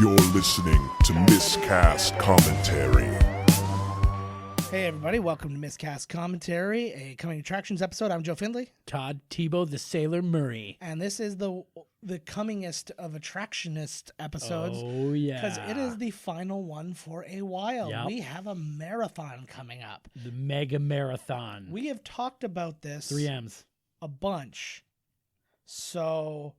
You're listening to Miscast Commentary. Hey everybody, welcome to Miscast Commentary, a coming attractions episode. I'm Joe Findlay. Todd Tebow, the Sailor Murray. And this is the comingest of attractionist episodes. Oh, yeah. Because it is the final one for a while. Yep. We have a marathon coming up. The Mega Marathon. We have talked about this 3 M's. a bunch. So,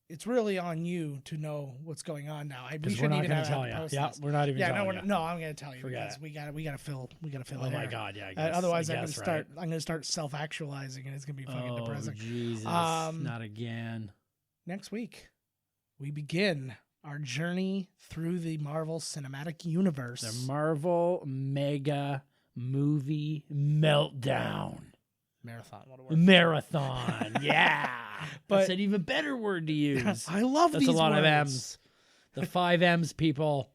it's really on you to know what's going on now. We Because we're shouldn't not even going to have tell you. post Yeah, this. we're not even telling you. No, I'm going to tell you Forget because it. we got to fill. Oh it my in. God, yeah. I guess, Otherwise, I'm right? going to start self-actualizing, and it's going to be fucking depressing. Jesus, not again. Next week, we begin our journey through the Marvel Cinematic Universe. The Marvel Mega Movie Meltdown. Marathon. What a word. Marathon. Yeah. But- That's an even better word to use. I love That's these a lot words. of M's. The 5 M's, people.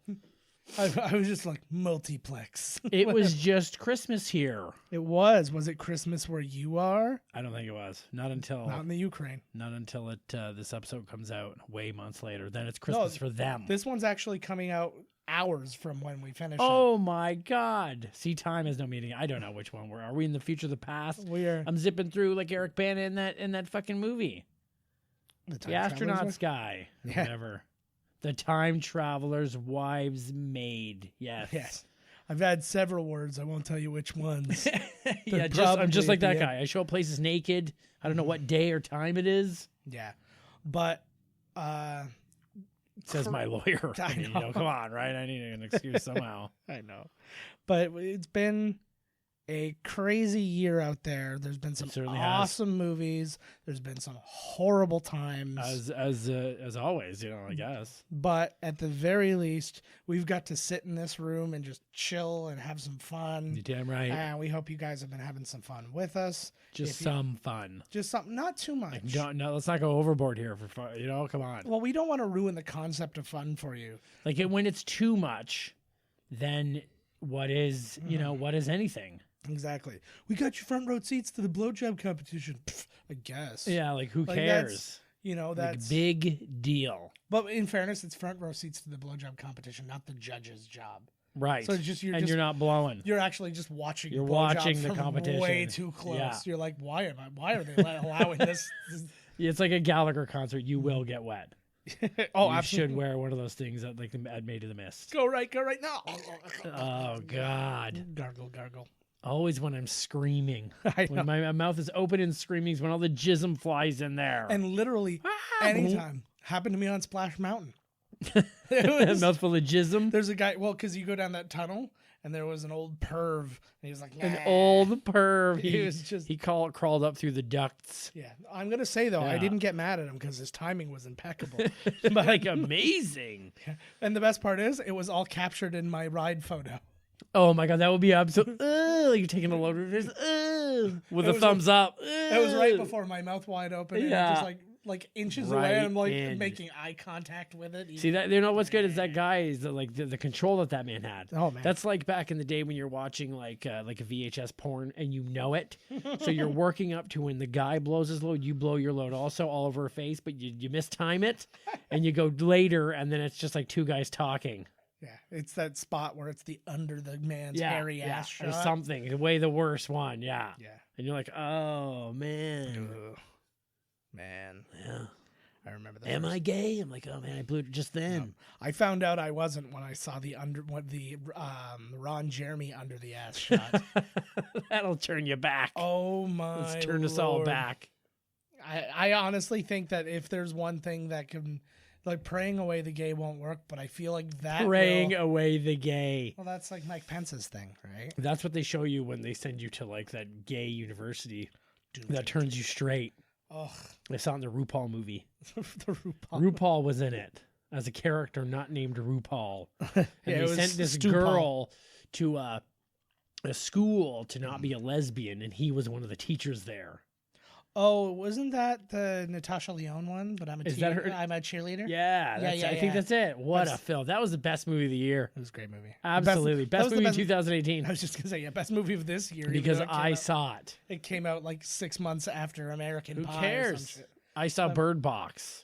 I was just like, multiplex. It was just Christmas here. It was. Was it Christmas where you are? I don't think it was. Not until Not in the Ukraine. this episode comes out way months later. Then it's Christmas for them. This one's actually coming out hours from when we finish Oh my God. See, time has no meaning. I don't know which one we're. Are we in the future, the past? it. We're I'm zipping through like Eric Bana in that fucking movie. The astronaut's guy. Or Yeah. whatever. The time traveler's wives' maid. Yes. Yes. I've had several words. I won't tell you which ones. Yeah, I'm probably just like at the that end. guy. I show up places naked. I don't know what day or time it is. Yeah. But Says my lawyer. I mean, know. come on, right? I need an excuse somehow. I know. But it's been a crazy year out there. There's been some certainly has. awesome movies. There's been some horrible times. As always, I guess. But at the very least, we've got to sit in this room and just chill and have some fun. You're damn right. And we hope you guys have been having some fun with us. Just if you- some fun. Just something, not too much. No, let's not go overboard here for fun. Come on. Well, we don't want to ruin the concept of fun for you. Like when it's too much, then what is what is anything? Exactly. We got you front row seats to the blowjob competition. Pff, I guess. Yeah, like who Like, cares? That's Like, big deal, But in fairness, it's front row seats to the blowjob competition, not the judge's job. right? So it's just you're not blowing. You're actually just watching. You're blowjobs watching the from competition. way too close. Yeah. You're like, why are they allowing this? It's like a Gallagher concert. You will get wet. Oh, you absolutely. should wear one of those things that like at Made of the Mist. Go right now. Oh God! Gargle. Always when I'm screaming. I know. When my mouth is open and screaming is when all the jism flies in there. And literally, anytime happened to me on Splash Mountain. A mouthful of jism. There's a guy. Well, because you go down that tunnel, and there was an old perv, and he was like, An "Nah." old perv. He was just- he crawled up through the ducts. Yeah, I'm gonna say though, I Yeah. didn't get mad at him because his timing was impeccable. But like amazing. And the best part is, it was all captured in my ride photo. Oh my God, that would be absolute. You're taking a load of this with It a was thumbs up. It was right before my mouth wide open, and Yeah. just like inches Right away. I'm like in. making eye contact with it. See that what's good is that guy is the control that man had. Oh, man. That's like back in the day when you're watching like a VHS porn and you know it. So you're working up to when the guy blows his load, you blow your load also all over her face, but you mistime it, and you go later, and then it's just like two guys talking. Yeah, it's that spot where it's the under the man's hairy ass shot. or something. Way the worst one. Yeah. Yeah. And you're like, oh man. Ugh. Man, Yeah. I remember that. Am I gay? I'm like, oh man, I blew it just then. I found out I wasn't when I saw the Ron Jeremy under the ass shot. That'll turn you back. Oh my! Let's turn us all Lord. back. I honestly think that if there's one thing that can, like, praying away the gay won't work, but I feel like that Praying will. away the gay. Well, that's like Mike Pence's thing, right? That's what they show you when they send you to like that gay university that turns you straight. Oh, I saw it in the RuPaul movie. the RuPaul. RuPaul was in it as a character not named RuPaul. And Yeah, it they was sent this Stu girl Paul. to a school to not be a lesbian, and he was one of the teachers there. Oh, wasn't that the Natasha Lyonne one? But I'm a Is that her? I'm a cheerleader. Yeah, I think that's it. What a film. That was the best movie of the year. It was a great movie. Absolutely. That was Best the movie in 2018. I was just gonna say, yeah, best movie of this year. even Because though it came I out- saw it. It came out like 6 months after American Who Pie. Or some cares? shit. I saw Bird Box.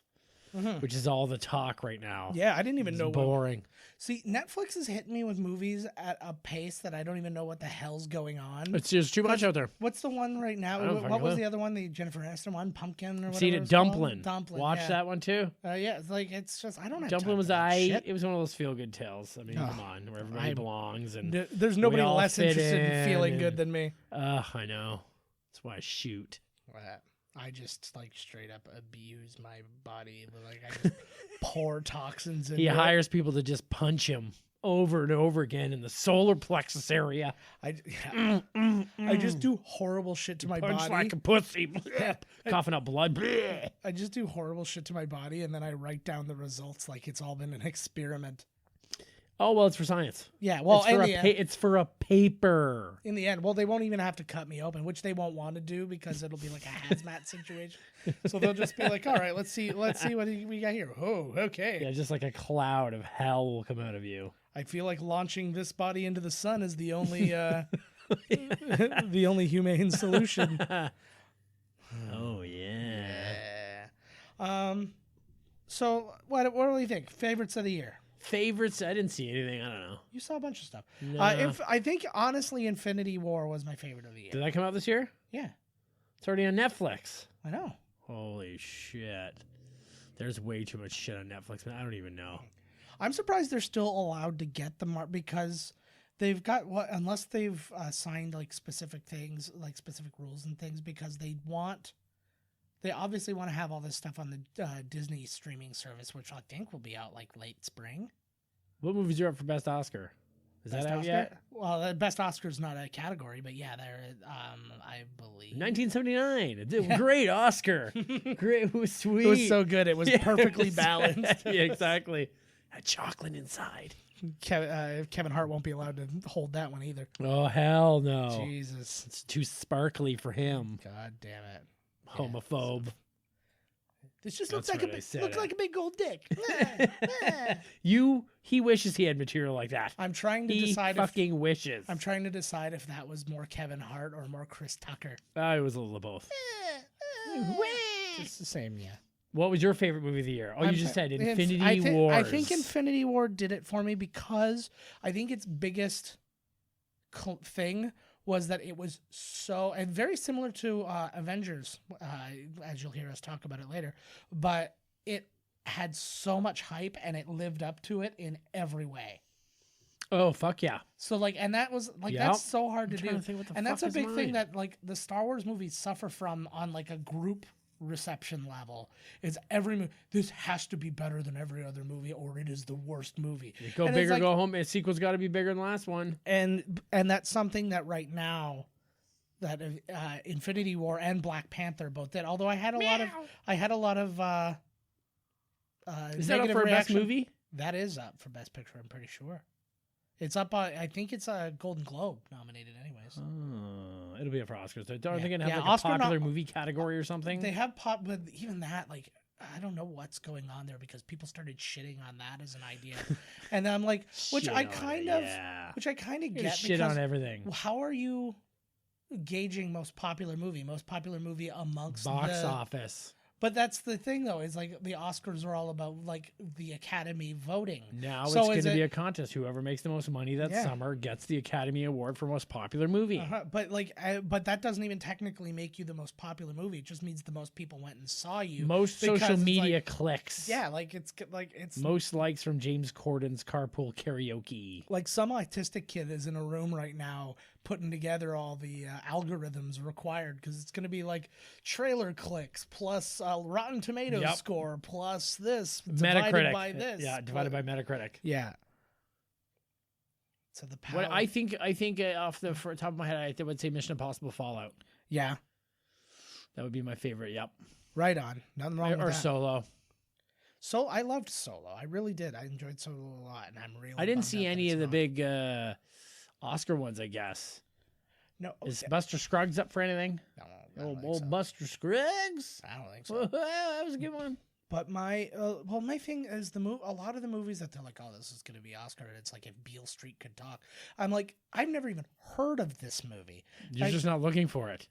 which is all the talk right now. Yeah, I didn't even It's know. boring. See, Netflix is hitting me with movies at a pace that I don't even know what the hell's going on. It's just too much out there. What's the one right now? I don't What fucking was know. the other one? The Jennifer Aniston one, Pumpkin or whatever. Seen it it, was called? Dumpling. Dumpling. Watch yeah. that one too. Yeah, it's like it's just I don't have Dumpling time was for that shit. It was one of those feel good tales. I mean, Oh, come on, where everybody belongs, and There's nobody all less fit interested in feeling in, good than me. I know. That's why I shoot. I just like straight up abuse my body. Like I just pour toxins in. He hires people to just punch him over and over again in the solar plexus area. I just do horrible shit to my Punch body. like a pussy. Coughing up blood. I just do horrible shit to my body, and then I write down the results like it's all been an experiment. Oh, well, it's for science. Yeah, well, It's for a paper. in the end, well, they won't even have to cut me open, which they won't want to do because it'll be like a hazmat situation. So they'll just be like, "All right, let's see what we got here." Oh, okay. Yeah, just like a cloud of hell will come out of you. I feel like launching this body into the sun is the only the only humane solution. Oh, yeah. So what do you think? Favorites of the year? Favorites? I didn't see anything. I don't know. You saw a bunch of stuff. No. I think honestly, Infinity War was my favorite of the year. Did that come out this year? Yeah, It's already on Netflix. I know. Holy shit. There's way too much shit on Netflix, man. I don't even know. I'm surprised they're still allowed to get the mark because they've got unless they've signed like specific things, like specific rules and things, because they obviously want to have all this stuff on the Disney streaming service, which I think will be out like late spring. What movies are up for Best Oscar? Is Best that out Oscar? yet? Well, Best Oscar is not a category, but yeah, they're I believe 1979. It's a great Oscar. Great. It was sweet. it was so good. It was perfectly balanced. Yeah, exactly. Had chocolate inside. Kevin Hart won't be allowed to hold that one either. Oh, hell no. Jesus, It's too sparkly for him. God damn it. Homophobe. This just That's looks right, I said like it. a big gold dick. He wishes he had material like that. I'm trying to He decide fucking wishes. I'm trying to decide if that was more Kevin Hart or more Chris Tucker. It was a little of both. It's the same, yeah. What was your favorite movie of the year? Oh, you just said Infinity Wars. Wars. I think Infinity War did it for me because I think its biggest thing was that it was so, and very similar to Avengers, as you'll hear us talk about it later, but it had so much hype and it lived up to it in every way. Oh, fuck yeah. So like, and that was like, Yep. that's so hard to trying do. to think what the And that's a fuck is big thing mine. that like the Star Wars movies suffer from on like a group reception level is every movie. This has to be better than every other movie or it is the worst movie. Go And big it's or like- go home. A sequel's got to be bigger than the last one. And that's something that right now that Infinity War and Black Panther both did. Although I had a lot of Is that up negative for a best reaction. movie? That is up for Best Picture, I'm pretty sure. It's up I think it's a Golden Globe nominated anyways. Oh, it'll be up for Oscars. Don't Yeah. think it have Yeah, like Oscar a popular movie category or something. They have pop, but even that, like, I don't know what's going on there because people started shitting on that as an idea, and I'm like, which Shit I on it, kind of yeah. get Shit because on everything. how are you gauging most popular movie amongst Box office. But that's the thing though, is like the Oscars are all about like the Academy voting. Now So it's going is to be it- a contest. Whoever makes the most money that Yeah. summer gets the Academy Award for most popular movie. But like, but that doesn't even technically make you the most popular movie. It just means the most people went and saw you. Most because social it's media like- clicks. Yeah, like it's Most likes from James Corden's Carpool Karaoke. like some autistic kid is in a room right now putting together all the algorithms required because it's going to be like trailer clicks plus Rotten Tomatoes Yep. score plus this divided Metacritic. by this. Yeah, divided by Metacritic. Yeah. So the power. What I think off the top of my head, I would say Mission Impossible Fallout. Yeah. That would be my favorite. Yep. Right on. Nothing wrong with Or that. Solo. So I loved Solo. I really did. I enjoyed Solo a lot, and I'm really. I didn't bummed see out that any it's of the not. big Oscar ones, I guess. No. Is Buster Scruggs up for anything? No, I don't think Old so. Buster Scruggs? I don't think so. Well, that was a good one. But my my thing is a lot of the movies that they're like, oh, this is going to be Oscar, and it's like if Beale Street could talk. I'm like, I've never even heard of this movie. You're just not looking for it.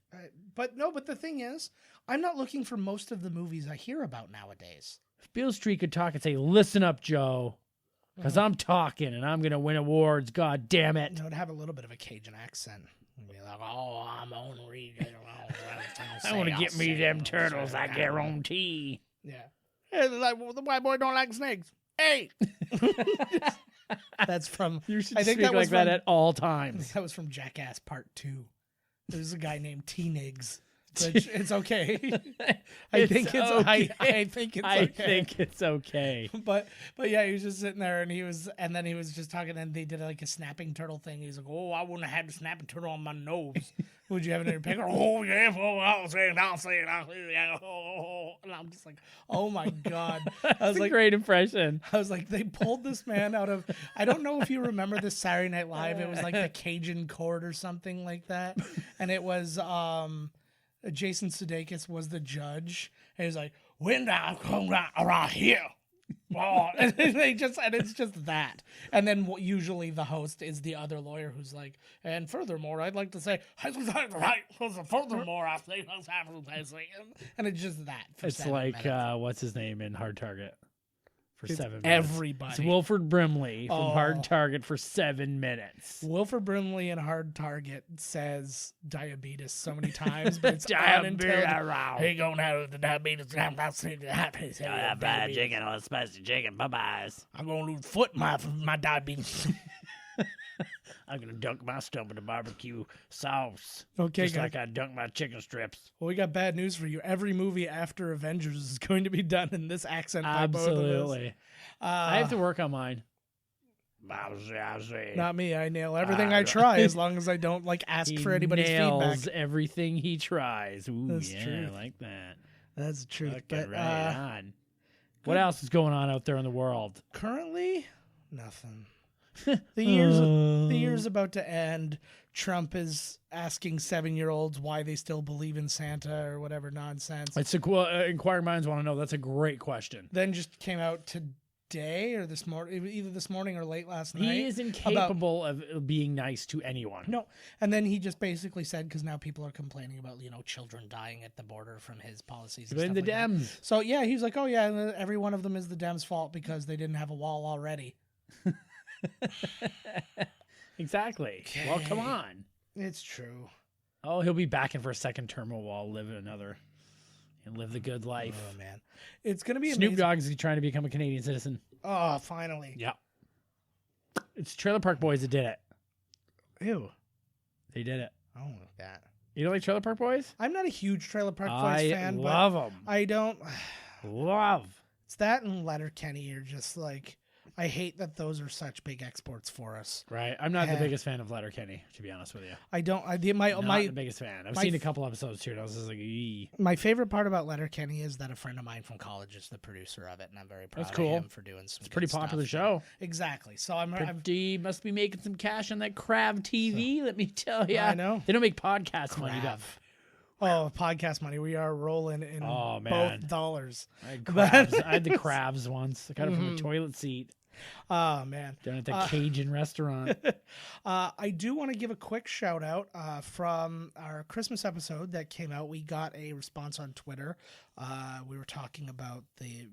But the thing is, I'm not looking for most of the movies I hear about nowadays. If Beale Street could talk and say, "Listen up, Joe, because I'm talking and I'm gonna win awards. God damn it!" It would have a little bit of a Cajun accent. It'd be like, "Oh, I'm on read. I want to get me them turtles. I guarantee. Yeah. Hey, like, well, the white boy don't like snakes. Hey. That's from. You should I think speak that was like that from- at all I think times. that was from Jackass Part 2. There's a guy named T-Nigs. Which it's okay. I think it's okay. I think it's okay. I think it's okay. But yeah, he was just sitting there and then he was just talking and they did like a snapping turtle thing. He's like, "Oh, I wouldn't have had the snapping turtle on my nose. Would you have it in your picker?" "Oh yeah, I'll say it. And I'm just like, oh my God. That's a great impression. I was like, they pulled this man out of, I don't know if you remember this Saturday Night Live. It was like the Cajun Court or something like that. And it was Jason Sudeikis was the judge. And he was like, "When I come around here." Oh, and it's just that. And then usually the host is the other lawyer who's like, "And furthermore, I'd like to say, furthermore, I say," and it's just that. It's like, what's his name in Hard Target? For It's 7 minutes. everybody. It's Wilford Brimley from Hard Target for 7 minutes. Wilford Brimley in Hard Target says diabetes so many times, but it's unintelligible. He gonna have the diabetes. I'm not saying diabetes. Fried chicken or spicy chicken. Bye-byes. I'm gonna lose foot in my diabetes. I'm going to dunk my stomach in barbecue sauce. Okay, Just guys. like I dunk my chicken strips. Well, we got bad news for you. Every movie after Avengers is going to be done in this accent by both of us. Absolutely. I have to work on mine. Not me. I nail everything I try as long as I don't ask He for anybody's nails feedback. everything he tries. Ooh, That's yeah, true. I like that. That's the truth. Fucking But right on. What else is going on out there in the world? currently, nothing. The year's about to end. Trump is asking 7-year-olds why they still believe in Santa or whatever nonsense. It's inquiring minds want to know. That's a great question. Then just came out today or this morning, either this morning or late last night. He is incapable of being nice to anyone. No, and then he just basically said, because now people are complaining about children dying at the border from his policies. And Blame stuff the like that. Dems. So yeah, he's like, "Oh yeah, and every one of them is the Dems' fault because they didn't have a wall already." Exactly. Well, come on. It's true. Oh, he'll be back in for a second term. While live another and live the good life. Oh man, it's gonna be Snoop amazing. Dogg's trying to become a Canadian citizen. Oh, finally. Yeah. It's Trailer Park Boys that did it. Ew. They did it. I don't like that. You don't like Trailer Park Boys? I'm not a huge Trailer Park Boys fan, love but them. I don't. Love. It's that and Letterkenny are just like. I hate that those are such big exports for us. Right. I'm not the Yeah. biggest fan of Letterkenny, to be honest with you. I don't. Not the biggest fan. I've seen a couple episodes too, and I was just like, eee. My favorite part about Letterkenny is that a friend of mine from college is the producer of it, and I'm very proud That's cool. of him for doing some. It's a pretty good popular stuff. show. Exactly. So I'm Pretty must be making some cash on that Crave TV. Let me tell you. I know. They don't make podcast money, though. Oh, podcast money. We are rolling in both dollars. I had crabs. I had the crabs once. I got it from a toilet seat. Oh, man. Down at the Cajun restaurant. I do want to give a quick shout out from our Christmas episode that came out. We got a response on Twitter. We were talking about the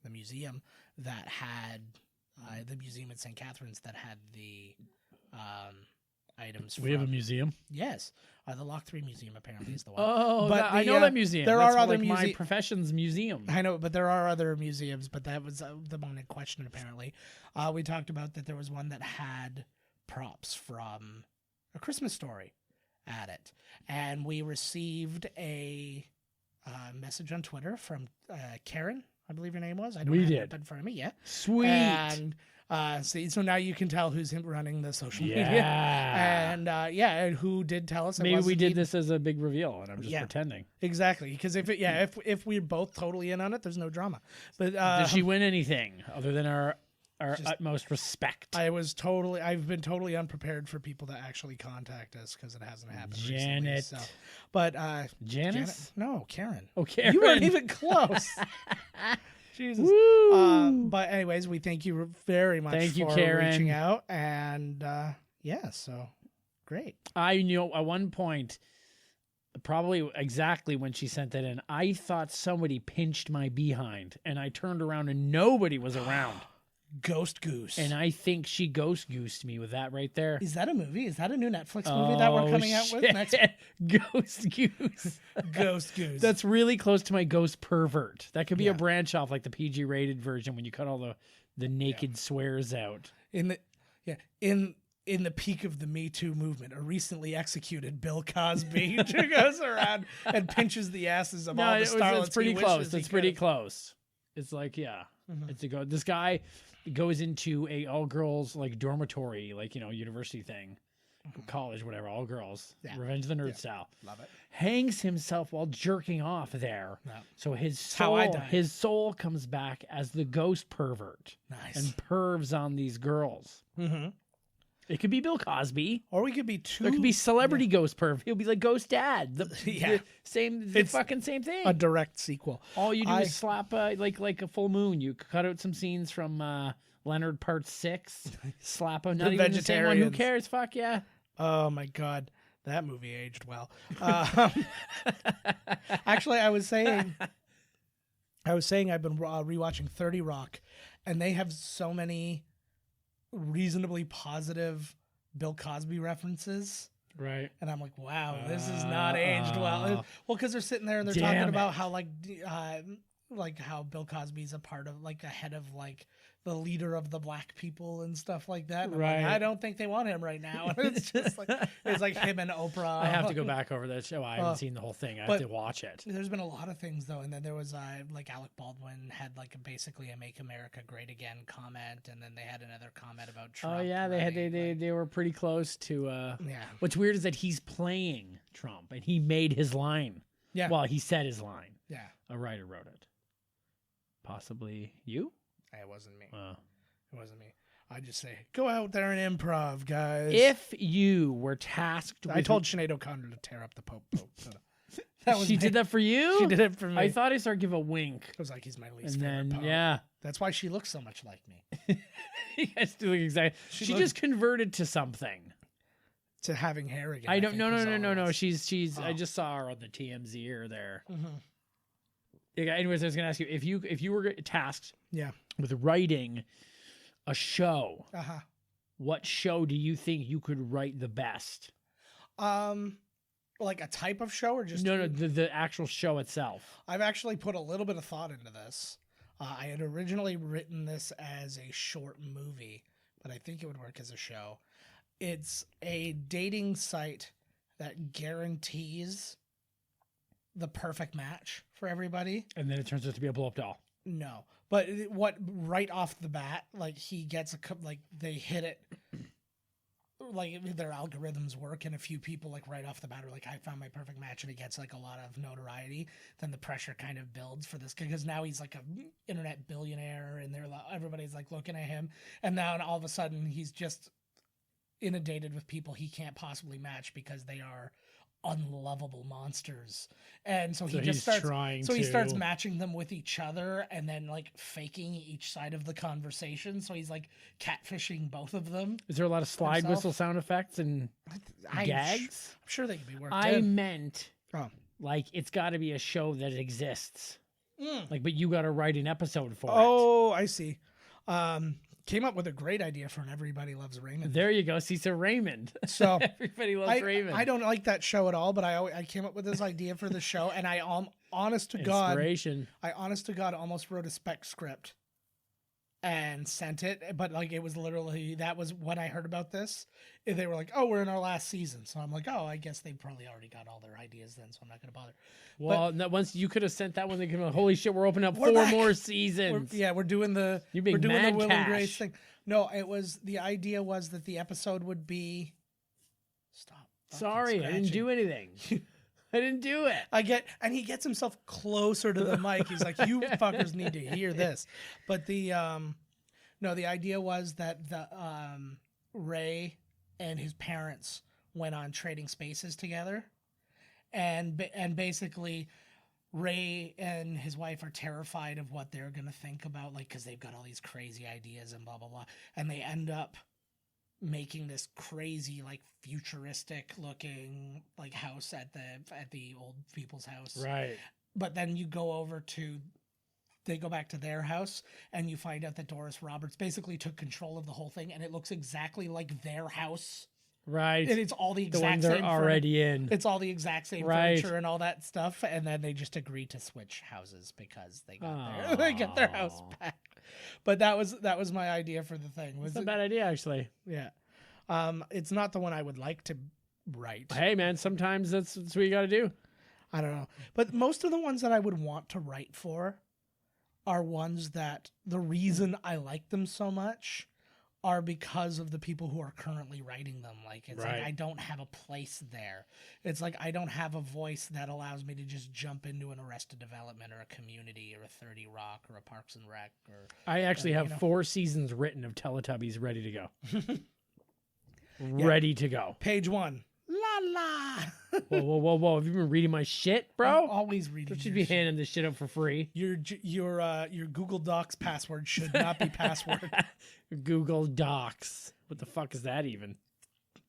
museum that had the museum in St. Catharines that had the items. We have a museum. Yes, the Lock 3 Museum apparently is the one. Oh, but I know that museum. There That's are other my profession's museum. I know, but there are other museums. But that was the one in question. Apparently, we talked about that there was one that had props from A Christmas Story at it, and we received a message on Twitter from Karen. I believe your name was. I don't have it up in front of me. Yeah, sweet. And so now you can tell who's him running the social media. And and who did tell us. Maybe we did this as a big reveal, and I'm just pretending. Exactly, because if we're both totally in on it, there's no drama. But did she win anything other than our utmost respect? I've been totally unprepared for people to actually contact us because it hasn't happened Janet. recently. So. But Janice? No, Karen. Oh, Karen. You weren't even close. Jesus. Woo. But anyways, we thank you very much Thank you, for Karen. reaching out. And so great. I knew at one point probably exactly when she sent that in, I thought somebody pinched my behind, and I turned around and nobody was around. Ghost Goose. And I think she ghost goosed me with that right there. Is that a movie? Is that a new Netflix movie that we're coming out with next? Ghost Goose. Ghost Goose. That's really close to my Ghost Pervert. That could be Yeah. a branch off like the PG rated version when you cut all the naked swears out. in the peak of the Me Too movement, a recently executed Bill Cosby goes around and pinches the asses of all the starlets. It's pretty he close. wishes he It's pretty could. close. It's like, yeah. It's a go. This guy goes into a all girls like dormitory, like, university thing, college, whatever, all girls, Yeah. Revenge of the Nerd style. Love it. Hangs himself while jerking off there. Yeah. So his how I soul, died. his soul comes back as the ghost pervert Nice. and pervs on these girls. Mm-hmm. It could be Bill Cosby. Or we could be two. There could be celebrity ghost perv. He'll be like Ghost Dad. The It's fucking same thing. a direct sequel. All you do is slap like a full moon. You cut out some scenes from Leonard Part 6. Slap them. Not even the same one. Who vegetarians. cares? Fuck yeah. Oh my God, that movie aged well. Actually, I was saying I've been rewatching 30 Rock, and they have so many reasonably positive Bill Cosby references. Right. And I'm like, wow, this is not aged well. Well, because they're sitting there and they're Damn talking it. about how like how Bill Cosby's a part of like a head of like the leader of the black people and stuff like that. And I'm like, Right. I don't think they want him right now. And it's just like it's like him and Oprah. I have to go back over that show. I haven't seen the whole thing. I have but- to watch it. There's been a lot of things though, and then there was like Alec Baldwin had like basically a "Make America Great Again" comment, and then they had another comment about Trump. Oh yeah, they were pretty close to. Yeah. What's weird is that he's playing Trump, and he made his line. Yeah. Well, he said his line. Yeah. A writer wrote it. Possibly you. It wasn't me. It wasn't me. I just say, go out there and improv, guys. If you were tasked, I told Sinead O'Connor to tear up the Pope. That was she me. did that for you. She did it for me. I thought I started give a wink, It was like he's my least and favorite then Pope. yeah, That's why she looks so much like me. you guys do look exactly. She looked- just converted to something. To having hair again. I don't. think No. was all it was. She's. I Oh. just saw her on the TMZ or there. Mhm. Yeah, anyways, I was gonna ask you if you were tasked Yeah. with writing a show, Uh-huh. what show do you think you could write the best? Like a type of show or just No, the actual show itself. I've actually put a little bit of thought into this. I had originally written this as a short movie, but I think it would work as a show. It's a dating site that guarantees the perfect match for everybody. And then it turns out to be a blow up doll. No, but what right off the bat, like he gets like they hit it, like their algorithms work, and a few people like right off the bat are like, I found my perfect match, and he gets like a lot of notoriety. Then the pressure kind of builds for this because now he's like a internet billionaire, and everybody's like looking at him, and now all of a sudden he's just inundated with people he can't possibly match because they are unlovable monsters. And so he he's just starts trying he starts to- matching them with each other and then like faking each side of the conversation, so he's like catfishing both of them. Is there a lot of slide Himself? whistle sound effects and gags? I'm sure they could be worked I in. meant Oh. like it's got to be a show that exists. Mm. Like, but you got to write an episode for it. Oh, I see. Came up with a great idea for an Everybody Loves Raymond. There you go. See, so Raymond. So Everybody loves Raymond. I don't like that show at all, but I came up with this idea for the show, and I honest to God, Inspiration. I honest to God almost wrote a spec script and sent it, but like it was literally, that was when I heard about this. They were like, "Oh, we're in our last season," so I'm like, "Oh, I guess they probably already got all their ideas then, so I'm not going to bother." Well, once you could have sent that one, they could have, holy shit, we're opening up We're 4 back. more We're seasons. doing the You're being mad Will and Grace cash. thing. No, it was, the idea was that the episode would be. Stop. fucking Sorry, I didn't scratching. do anything. I didn't do it. And he gets himself closer to the mic. He's like, "You fuckers need to hear this." But the idea was that the Ray and his parents went on Trading Spaces together, and basically Ray and his wife are terrified of what they're gonna think about, like, because they've got all these crazy ideas and blah blah blah, and they end up making this crazy like futuristic looking like house at the old people's house. Right. But then you go over to, they go back to their house and you find out that Doris Roberts basically took control of the whole thing, and it looks exactly like their house. Right. And it's all the The exact one they're same already in. It's all the exact same Right. furniture and all that stuff, and then they just agreed to switch houses because they got they got their house back. But that was my idea for the thing. It's not a bad idea, actually. Yeah. It's not the one I would like to write. Hey, man, sometimes that's what you got to do. I don't know. But most of the ones that I would want to write for are ones that the reason I like them so much are because of the people who are currently writing them. Like, it's Right. like I don't have a place there. It's like I don't have a voice that allows me to just jump into an Arrested Development or a Community or a 30 Rock or a Parks and Rec. Or I actually you have know. 4 seasons written of Teletubbies ready to go. Ready to go. Page 1. La la. Whoa. Have you been reading my shit, bro? I'm always reading. You should your be shit. handing this shit out for free. Your Google Docs password should not be password. Google Docs. What the fuck is that even?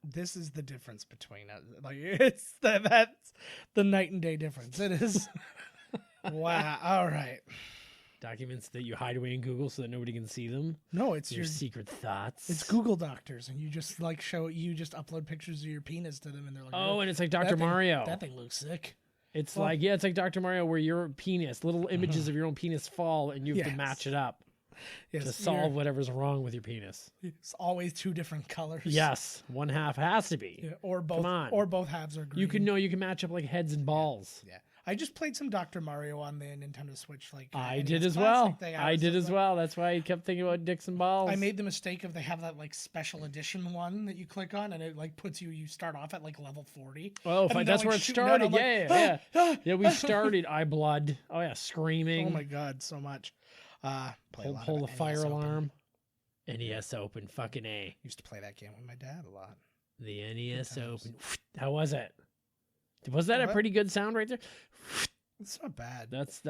This is the difference between us. Like that's the night and day difference. It is. Wow. All right. Documents that you hide away in Google so that nobody can see them. No, it's Your secret thoughts. It's Google Doctors, and you just like just upload pictures of your penis to them, and they're like, Oh, and it's like that Dr. thing- Mario. That thing looks sick. It's Well- like, yeah, it's like Dr. Mario where your penis, little images of your own penis fall and you have to Yes. match it up Yes, to solve whatever's wrong with your penis. It's always 2 different colors. Yes, one half has to be. Yeah, or both. Come on. Or both halves are green. You can match up like heads and balls. Yeah. I just played some Dr. Mario on the Nintendo Switch. Like I NES did as Classic well. thing. I was did just as like- well. That's why I kept thinking about dicks and balls. I made the mistake of they have that like special edition one that you click on, and it like puts you start off at like level 40. Oh, And fine. then That's like, where it shooting out, started. I'm like, Yeah. "Ah, Yeah, we started eye blood. Oh yeah, screaming. Oh my god, so much. Play a lot Pull of the fire NES Open. alarm. NES Open, fucking A. Used to play that game with my dad a lot. The NES times. Open. How was it? Was that a What? pretty good sound right there? It's not bad. That's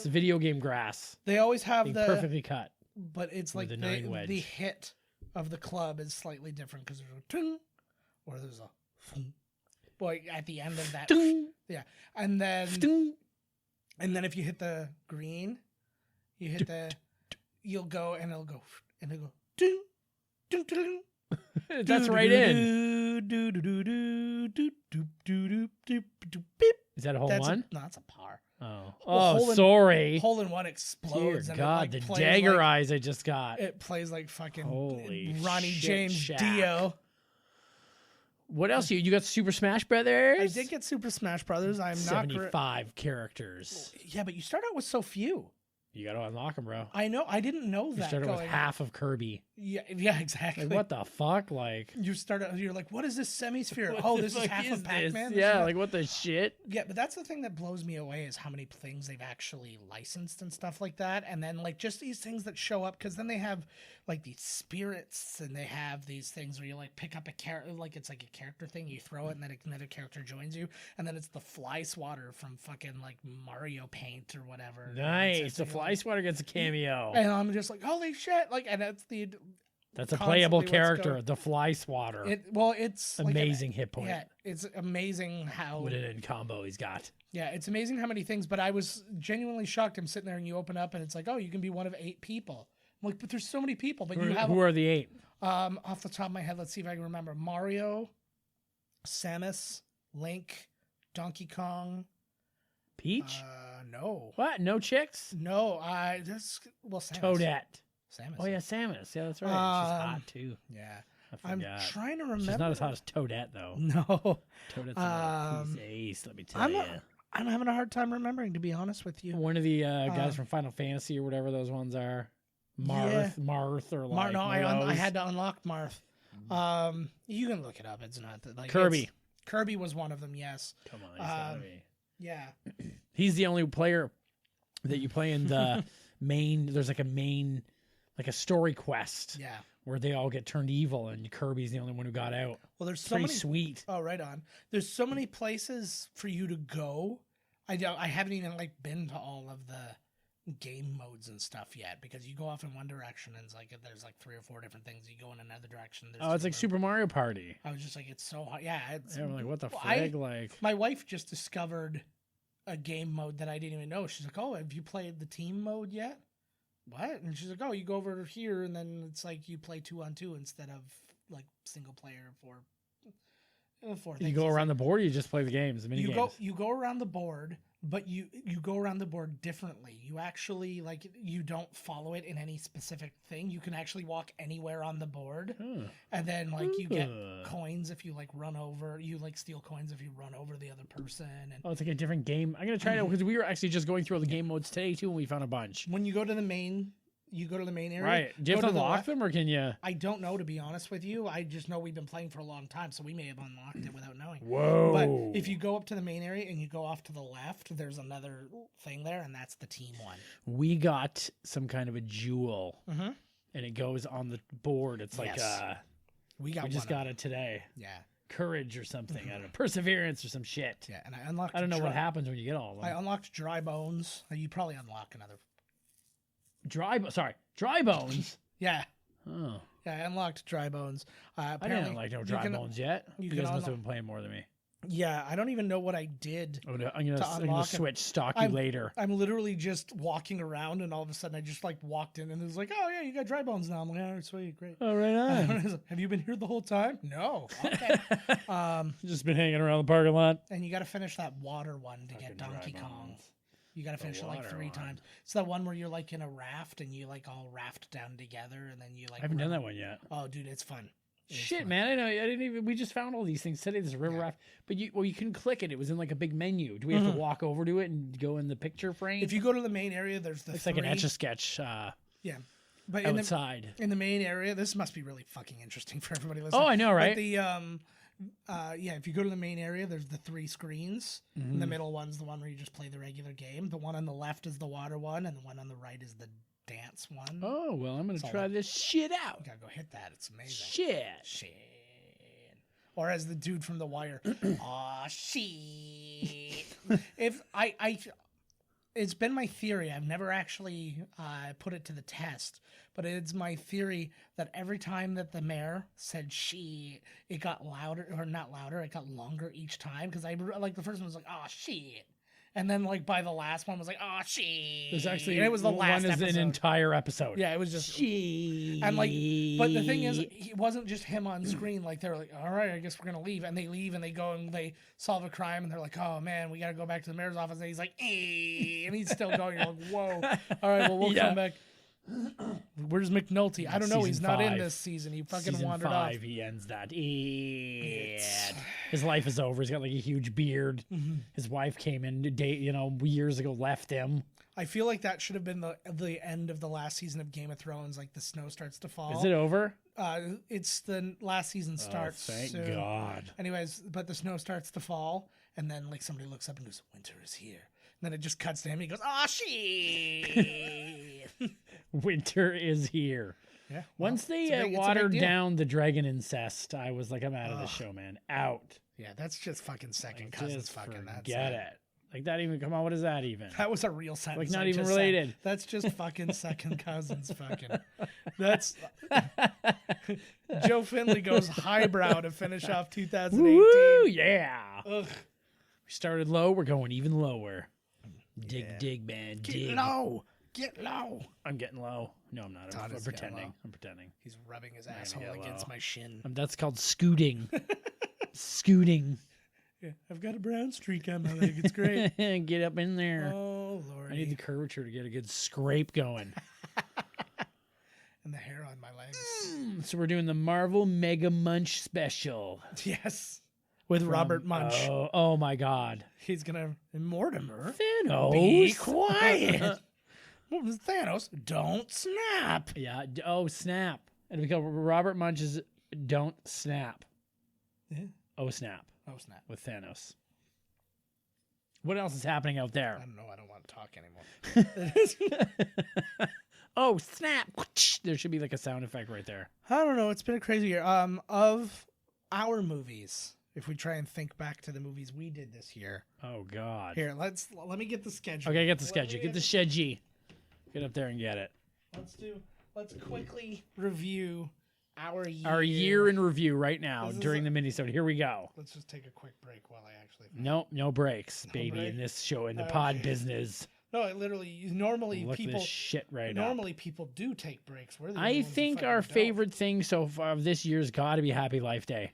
video game grass. They always have Being the perfectly cut. but it's with like the 9 wedge. the hit of the club is slightly different because there's a ting or there's a thung. Boy, at the end of that. Ding, Yeah. And then ding. if you hit the green, you hit the you'll go and it'll go ding ding ding. That's right in. Is that a hole one? No, that's a par. Oh, hole in- sorry. Hole in one Dear explodes. And God, it, like, the plays dagger like, eyes I just got. It plays like fucking Holy Ronnie shit, James Shaq. Dio. What else? You got Super Smash Brothers? I did get Super Smash Brothers. I'm not. 75 characters. Yeah, but you start out with so few. You got to unlock them, bro. I know. I didn't know You that. started with going- half of Kirby. Yeah, exactly. Like, what the fuck? Like, You start out. You're like, what is this semi-sphere? what Oh, the this is fuck half of this? Pac-Man. Yeah, like what the shit? Yeah, but that's the thing that blows me away is how many things they've actually licensed and stuff like that. And then like just these things that show up because then they have like these spirits and they have these things where you like pick up a character, like it's like a character thing. You throw it and then another character joins you. And then it's the fly swatter from fucking like Mario Paint or whatever. Nice. The You're fly like- swatter gets a cameo. And I'm just like, holy shit. Like, and that's That's a constantly playable what's character, going- the fly swatter. it's like Amazing hit point. Yeah, it's amazing how. What an in combo he's got. Yeah, it's amazing how many things, but I was genuinely shocked. I'm sitting there and you open up and it's like, oh, you can be one of 8 people. I'm like, but there's so many people. But you have Who are the 8? off the top of my head, let's see if I can remember. Mario, Samus, Link, Donkey Kong. Peach? No. What? No chicks? No, Samus. Toadette. Samus. Oh yeah, Samus. Yeah, that's right. She's hot too. Yeah. I I'm forgot. trying to remember. She's not as hot as Toadette though. No. Toadette's a piece of ace, let me tell I'm you. I'm having a hard time remembering, to be honest with you. One of the guys from Final Fantasy or whatever those ones are. Marth or like No, one of I those. had to unlock Marth. You can look it up. It's not like Kirby. Kirby was one of them. Yes. Come on, he's gotta be. Yeah. He's the only player that you play in the main. There's like a story quest. Yeah. Where they all get turned evil, and Kirby's the only one who got out. Well, there's so Pretty many. sweet. Oh, right on. There's so many places for you to go. I haven't even like been to all of the game modes and stuff yet, because you go off in one direction and it's like there's like 3 or 4 different things. You go in another direction. Oh, it's like Super Mario Party. I was just like, it's so hard. Yeah, it's. Yeah, I'm like, what the frig? Like, my wife just discovered a game mode that I didn't even know. She's like, "Oh, have you played the team mode yet?" What? And she's like, "Oh, you go over here, and then it's like you play 2-on-2 instead of like single player for 4 things." you go around the board, or you just play the games, the mini you games. you go around the board, but you go around the board differently. You actually like you don't follow it in any specific thing. You can actually walk anywhere on the board, and then like you get coins if you like run over. You like steal coins if you run over the other person. And Oh, it's like a different game. I'm gonna try it because we were actually just going through all the game modes today too, and we found a bunch. when you go to the main, area. Right? Do you have to unlock them, or can you? I don't know, to be honest with you. I just know we've been playing for a long time, so we may have unlocked it without knowing. Whoa! But if you go up to the main area and you go off to the left, there's another thing there, and that's the team one. We got some kind of a jewel, Mm-hmm. and it goes on the board. It's like Yes. We just got it today. Yeah. Courage or something. I don't know. Perseverance or some shit. Yeah, and I unlocked. I don't know what happens when you get all of them. I unlocked dry bones. You probably unlock another. Dry bones. Yeah, Oh, yeah, I unlocked dry bones. I Apparently, didn't like no dry bones yet. You can guys must have unlock- been playing more than me. Yeah, I don't even know what I did. I'm gonna unlock it. switch stock you later. I'm literally just walking around, and all of a sudden, I just like walked in, and it was like, "Oh yeah, you got dry bones now." I'm like, "Oh, sweet, great." Oh, right on. Have you been here the whole time? No. Okay. Just been hanging around the parking lot. And you got to finish that water one to get Fucking Donkey dry Kong. bones. You got to finish it like water 3 one. times. It's that one where you're like in a raft and you like all raft down together, and then you like. I haven't done that one yet. Oh, dude, it's fun. It's Shit, fun. man! I know. I didn't even. We just found all these things today. This river raft, but you can click it. It was in like a big menu. Do we have to walk over to it and go in the picture frame? If you go to the main area, there's the it's 3. like an Etch-a-Sketch Yeah, but outside. in the main area, this must be really fucking interesting for everybody listening. Oh, I know, right? But the if you go to the main area, there's the 3 screens. And the middle one's the one where you just play the regular game. The one on the left is the water one, and the one on the right is the dance one. Oh well, I'm gonna all try that. this shit out. You gotta go hit that. It's amazing. Shit. Or as the dude from The Wire, aw, shit. If it's been my theory. I've never actually put it to the test, but it's my theory that every time that the mayor said "she," it got louder, or not louder. It got longer each time, because I like the first one was like "oh shit," and then like by the last one was like "oh shit." There's actually and it was the last one is episode. an entire episode. Yeah, it was just She. and like, but the thing is, it wasn't just him on screen. Like they're like, all right, I guess we're gonna leave, and they leave and they go and they solve a crime, and they're like, oh man, we gotta go back to the mayor's office. And he's like, and he's still going. You're like, whoa, all right, well we'll come back. Where's McNulty? I don't know. He's not in this season. He fucking Season wandered 5, off. he ends that. His life is over. He's got like a huge beard. His wife came in years ago, left him. I feel like that should have been the end of the last season of Game of Thrones. Like the snow starts to fall. Is it over? It's the last season starts. Thank soon. God. Anyways, but the snow starts to fall, and then like somebody looks up and goes, "Winter is here." And then it just cuts to him. And he goes, "Ah, shit." Winter is here. Yeah. Once they watered down the dragon incest, I was like, I'm out of the show, man. Out. Yeah, that's just fucking second cousins. Fucking that's Get it. Like that even? Come on, what is that even? That was a real sentence. Like not I even just related. said. That's just fucking second cousins. Fucking. That's. Joe Finley goes highbrow to finish off 2018. Woo, yeah. Ugh. We started low. We're going even lower. Dig, man. Dig. Get low. I'm getting low. No, I'm not. I'm is pretending. getting low. I'm pretending. He's rubbing his asshole get against low. my shin. That's called scooting. Scooting. Yeah, I've got a brown streak on my leg. It's great. Get up in there. Oh, Lord. I need the curvature to get a good scrape going. And the hair on my legs. So we're doing the Marvel Mega Munch special. Yes. With Robert Munch. Oh my God. He's going to... Mortimer. Thanos. Be quiet. Thanos, don't snap. Yeah. Snap. And because Robert Munch's Don't Snap. Yeah. Oh, snap. Oh, snap. With Thanos. What else is happening out there? I don't know. I don't want to talk anymore. Oh, snap. There should be like a sound effect right there. I don't know. It's been a crazy year. Of our movies, if we try and think back to the movies we did this year. Oh, God. Here, let me get the schedule. Okay, get the schedule. Get the schedule. Get up there and get it. Let's quickly review our year. Our year in review right now during the mini-sode. Here we go. Let's just take a quick break while I actually. No breaks, baby, break? in this show, in the pod Okay. business. No, it literally normally Look people this shit right normally people do take breaks. We're the only I ones that think fucking our don't. favorite thing so far of this year's got to be Happy Life Day.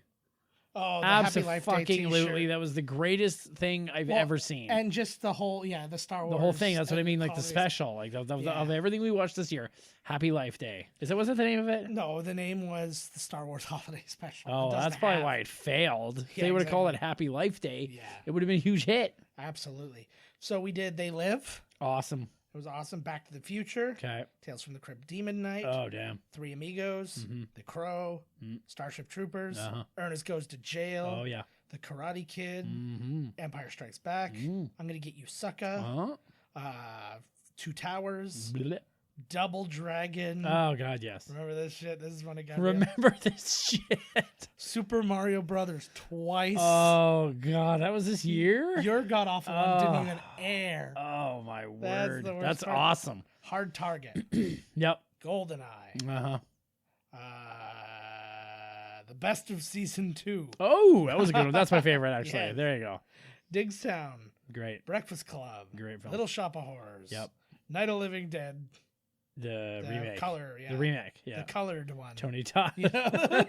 Oh, the Happy Life Day Absolutely, t-shirt. that was the greatest thing I've Well, ever seen. And just the whole the Star Wars. The whole thing. That's what I and mean. Like the holidays. special, like of Yeah. everything we watched this year. Happy Life Day. Was that the name of it? No, the name was the Star Wars Holiday Special. Oh, It doesn't that's probably have- why it failed. If Yeah, they would have called it exactly. Happy Life Day, Yeah. it would have been a huge hit. Absolutely. So we did They Live. Awesome. It was awesome. Back to the Future. Okay. Tales from the Crypt Demon Knight. Oh, damn. Three Amigos. Mhm. The Crow. Mm. Starship Troopers. Uh-huh. Ernest Goes to Jail. Oh, yeah. The Karate Kid. Mm-hmm. Empire Strikes Back. Mm. I'm Gonna Get You Sucker. Uh-huh. Two Towers. Blech. Double Dragon. Oh, God, yes. Remember this shit? This is when it got me. Remember this shit? Super Mario Brothers twice. Oh, God. That was this year? Your god awful one didn't Oh. even air. Oh, my That's word. the worst That's part. awesome. Hard Target. Yep. GoldenEye. Uh-huh. The best of season 2. Oh, that was a good one. That's my favorite, actually. Yes. There you go. Digstown. Great. Breakfast Club. Great film. Little Shop of Horrors. Yep. Night of Living Dead. The remake. Color. Yeah. The remake. Yeah. The colored one. Tony Todd. Yeah.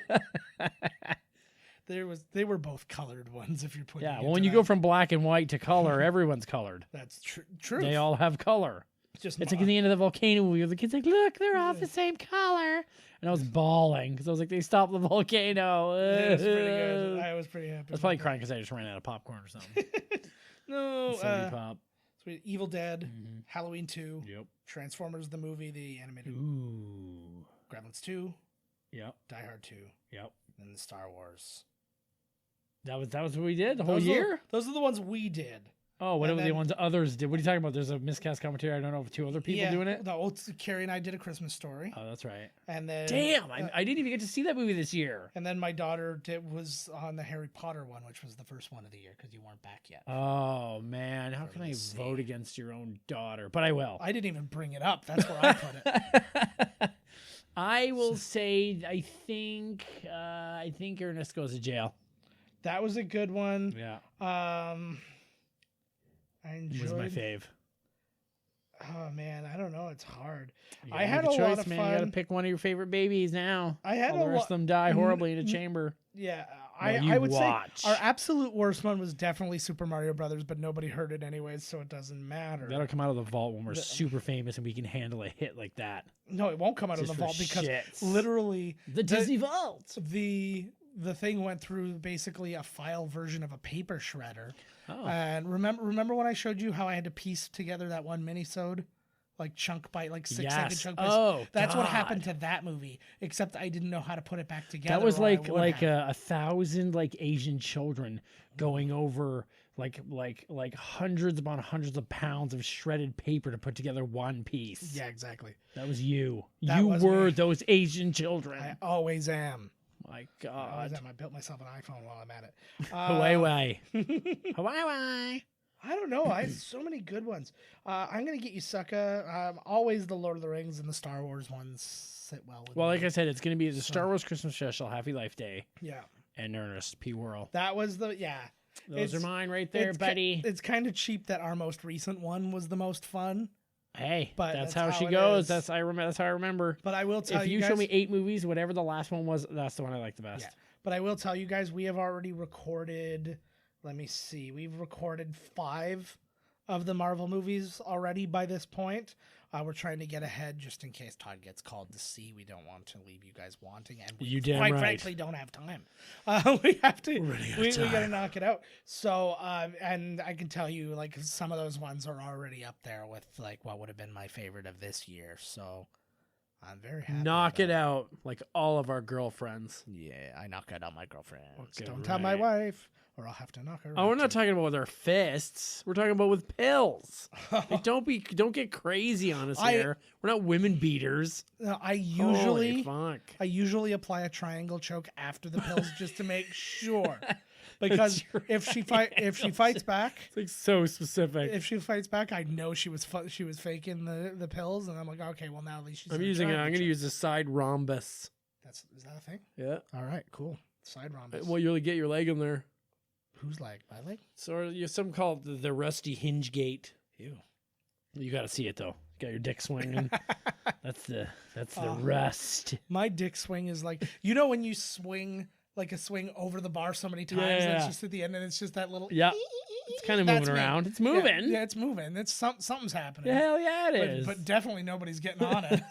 They were both colored ones. If you're putting. Yeah. it Well, when to you that. go from black and white to color, everyone's colored. That's true. They all have color. Just It's like at the end of the volcano movie where the kid's like, look, they're all the same color. And I was bawling because I was like, they stopped the volcano. It was pretty good. I was pretty happy. I was probably crying because I just ran out of popcorn or something. No. Soda pop. So we had Evil Dead, Mhm. Halloween 2, Yep. Transformers the movie, the animated, Ooh. Gremlins 2, Yep. Die Hard 2, Yep. and the Star Wars. That was what we did the whole Those are- year? Those are the ones we did. Oh, what and were the then- ones others did? What are you talking about? There's a miscast commentary. I don't know if two other people doing it. No, Carrie and I did A Christmas Story, Oh, that's right. and then Damn, I didn't even get to see that movie this year. and then my daughter was on the Harry Potter one, which was the first one of the year because you weren't back yet. Oh man, how can I Let's vote see. against your own daughter? But I will. I didn't even bring it up. That's where I put it. I will say I think Ernest goes to jail. That was a good one. Yeah, I it was enjoyed. my fave. Oh man, I don't know. It's hard. You I gotta had make a choice, lot of man. You gotta fun. pick one of your favorite babies now. I had All the a rest lot. of them die horribly in a chamber. Yeah, Well, you I would watch. say our absolute worst one was definitely Super Mario Brothers, but nobody heard it anyways, so it doesn't matter. That'll come out of the vault when we're super famous and we can handle a hit like that. No, it won't come out of Just the for vault because shits. literally The Disney Vault. the thing went through basically a file version of a paper shredder. Oh, And remember when I showed you how I had to piece together that one mini-sode? Like chunk by like 6-second Yes. chunk. By Oh, that's what God. happened to that movie. Except I didn't know how to put it back together. that was or I like would have. 1,000 like Asian children going over like hundreds upon hundreds of pounds of shredded paper to put together one piece. Yeah, exactly. That was you. That You was were me. those Asian children. I always am. My I always God. am. I built myself an iPhone while I'm at it. Hawaii. Hawaii. I don't know. I have so many good ones. I'm gonna get you, sucker. Always the Lord of the Rings and the Star Wars ones sit well with Well, me. like I said, it's going to be the Star Wars Christmas special, Happy Life Day, Yeah, and Ernest P. Worrell. that was the Those are It's- mine right there, it's buddy. It's kind of cheap that our most recent one was the most fun. Hey, but that's that's how how she it goes. is. That's how I remember. But I will tell If you you guys, show me 8 movies, whatever the last one was, that's the one I like the best. Yeah. But I will tell you guys, we have already recorded. Let me see. We've recorded 5 of the Marvel movies already by this point. We're trying to get ahead just in case Todd gets called to see. We don't want to leave you guys wanting, and we You damn quite right. frankly don't have time. We have to. running out of We got to time. knock it out. So, and I can tell you, like some of those ones are already up there with like what would have been my favorite of this year. So, I'm very happy. Knock with it out like all of our girlfriends. Yeah, I knock it out my girlfriend. Okay, Don't tell my right. wife, or I'll have to knock her. Oh, we're out not too. talking about with our fists. We're talking about with pills. Like, don't get crazy on us here. We're not women beaters. No, I Holy usually fuck. apply a triangle choke after the pills just to make sure. because if she fights back, It's like so specific. if she fights back, I know she was faking the pills, and I'm like, okay, well now at least she's. I'm going to use a side rhombus. Is that a thing? Yeah. All right, cool. Side rhombus. Well, you really get your leg in there. Whose leg? My leg? So some call it the rusty hinge gate. Ew. You got to see it though. Got your dick swinging. That's the rust. My dick swing is like, when you swing like a swing over the bar so many times, and it's just at the end, and it's just that little. Yeah. It's kind of moving around. It's moving. Yeah, it's moving. It's something's happening. Hell yeah, it is. But definitely nobody's getting on it.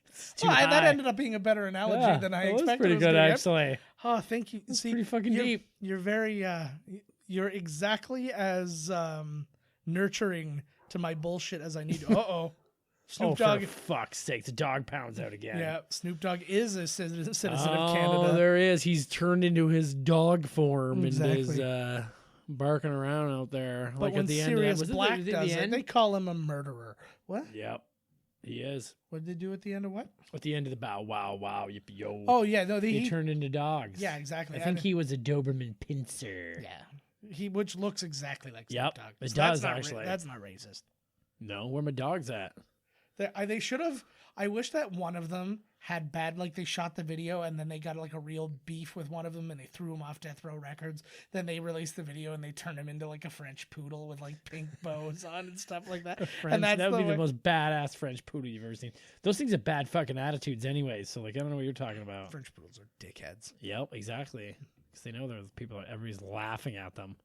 It's too That high. ended up being a better analogy than I that expected. was pretty good, actually. Oh, thank you. It's pretty fucking deep. You're very. You're exactly as nurturing to my bullshit as I need. Uh-oh. Snoop Dogg. For fuck's sake, the dog pounds out again. Yeah, Snoop Dogg is a citizen of Canada. Oh, there he is. He's turned into his dog form Exactly. and is barking around out there. But like when at the Sirius end. Black does it, they call him a murderer. What? Yep, he is. What did they do at the end of what? At the end of the bow wow wow yippee yo. Oh yeah, no, he turned into dogs. Yeah, exactly. I think he was a Doberman Pinscher. Yeah, which looks exactly like Snoop Yep, Dogg. it So does, that's not actually. That's not racist. No, where my dog's at? They should have. I wish that one of them had bad, like they shot the video and then they got like a real beef with one of them and they threw him off Death Row Records. Then they released the video and they turned him into like a French poodle with like pink bows on and stuff like that. And That would be the most badass French poodle you've ever seen. Those things have bad fucking attitudes anyways. So like, I don't know what you're talking about. French poodles are dickheads. Yep, exactly. Because they know there's people, everybody's laughing at them.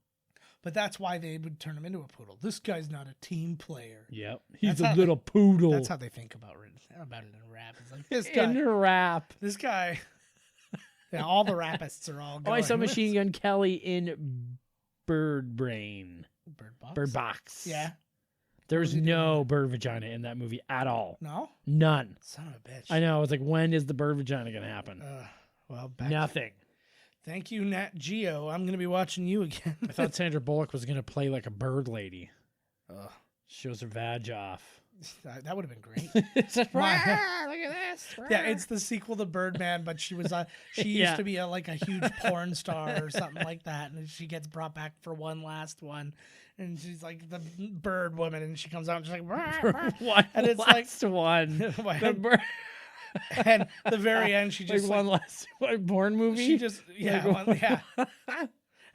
But that's why they would turn him into a poodle. This guy's not a team player. Yep, he's That's a little poodle. That's how they think about it in rap. It's like this guy. In rap. This guy. Yeah, all the rapists are all going. I saw Machine Gun Kelly in Bird Brain. Bird Box? Bird Box. Yeah. There's no bird vagina in that movie at all. No? None. Son of a bitch. I know. I was like, when is the bird vagina going to happen? Well, Nothing. Thank you, Nat Geo. I'm going to be watching you again. I thought Sandra Bullock was going to play like a bird lady. Ugh. Shows her vag off. That would have been great. It's like, My- look at this. Yeah, it's the sequel to Birdman, but she was she used to be like a huge porn star or something like that, and she gets brought back for one last one, and she's like the bird woman, and she comes out and she's like, One and it's last one. The bird. and the very end she just Like one last porn movie. she just Like,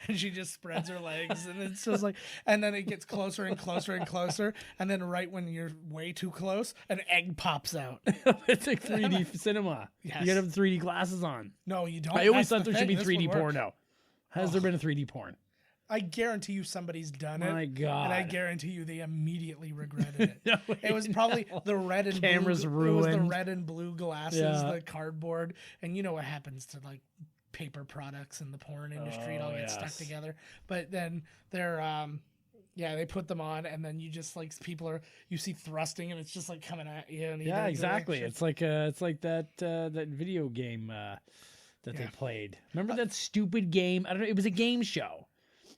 and she just spreads her legs, and it's just like, and then it gets closer and closer and closer, and then right when you're way too close, an egg pops out. It's like 3D cinema. Yes. You gotta have 3D glasses on. No, you don't. I always That's thought the there should be thing. This 3D would work. porn now. Has there been a 3D porn? I guarantee you somebody's done it. My God. And I guarantee you they immediately regretted it. No, It was probably the red and Cameras blue. It was the ruined. red and blue glasses, Yeah. the cardboard, and you know what happens to like paper products in the porn industry. It all gets stuck yes. together. But then they're they put them on, and then you just like you see thrusting, and it's just like coming at you. In Yeah, either exactly. direction. It's like that video game that they played. Remember that stupid game? I don't know. It was a game show,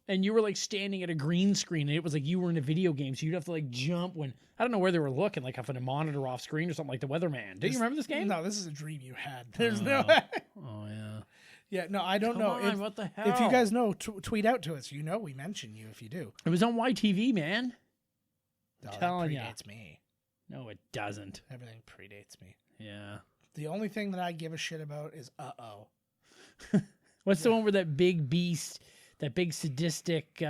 and you were like standing at a green screen, and it was like you were in a video game, so you'd have to like jump when I don't know where they were looking, like off a monitor off screen or something like the Weatherman. Do you remember this game? No, this is a dream you had. There's no. Oh yeah. Yeah, no, I don't Come know. on, what the hell? If you guys know, tweet out to us. You know, we mention you if you do. It was on YTV, man. No, telling ya. that predates me. No, it doesn't. Everything predates me. Yeah. The only thing that I give a shit about is uh-oh. What's the one where that big beast, that big sadistic,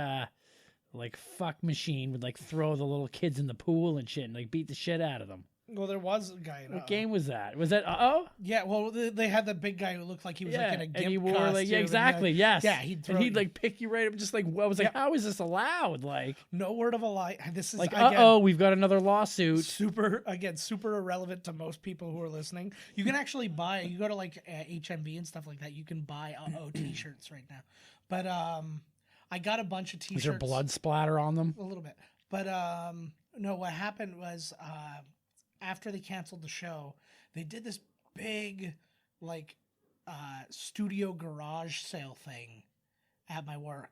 like fuck machine would like throw the little kids in the pool and shit and like beat the shit out of them? Well, there was a guy in What Uh-oh. game was that? Was that Uh-oh? Yeah, well, they had the big guy who looked like he was like in a gimp and he wore costume. like and, exactly, yes. Yeah, he'd like pick you right up, just like I was like, Yeah. how is this allowed? Like, no word of a lie. This is like again, uh-oh, we've got another lawsuit. super irrelevant to most people who are listening. You can actually buy. You go to like HMV and stuff like that. You can buy uh-oh t-shirts right now. But I got a bunch of t-shirts. Is there blood splatter on them? A little bit. But no, what happened was after they canceled the show, they did this big like studio garage sale thing at my work.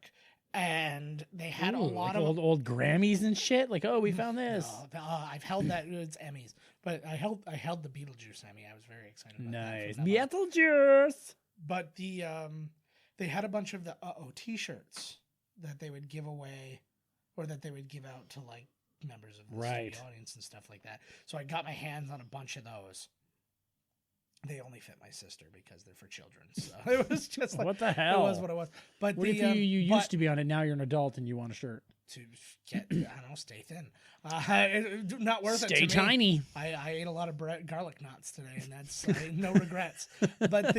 And they had a lot like of old Grammys and shit. Like, oh, we found this. No, I've held that. It's Emmys, but I held the Beetlejuice Emmy. I was very excited about Nice. that. Beetlejuice. But they had a bunch of the T-shirts that they would give away, or that they would give out to like members of the studio audience and stuff like that. So I got my hands on a bunch of those. They only fit my sister because they're for children. So it was just like, what the hell? It was what it was. But what if you used to be on it, now you're an adult and you want a shirt? To get, I don't know, stay thin. Not worth it to me. Stay tiny. I ate a lot of garlic knots today, and that's no regrets. But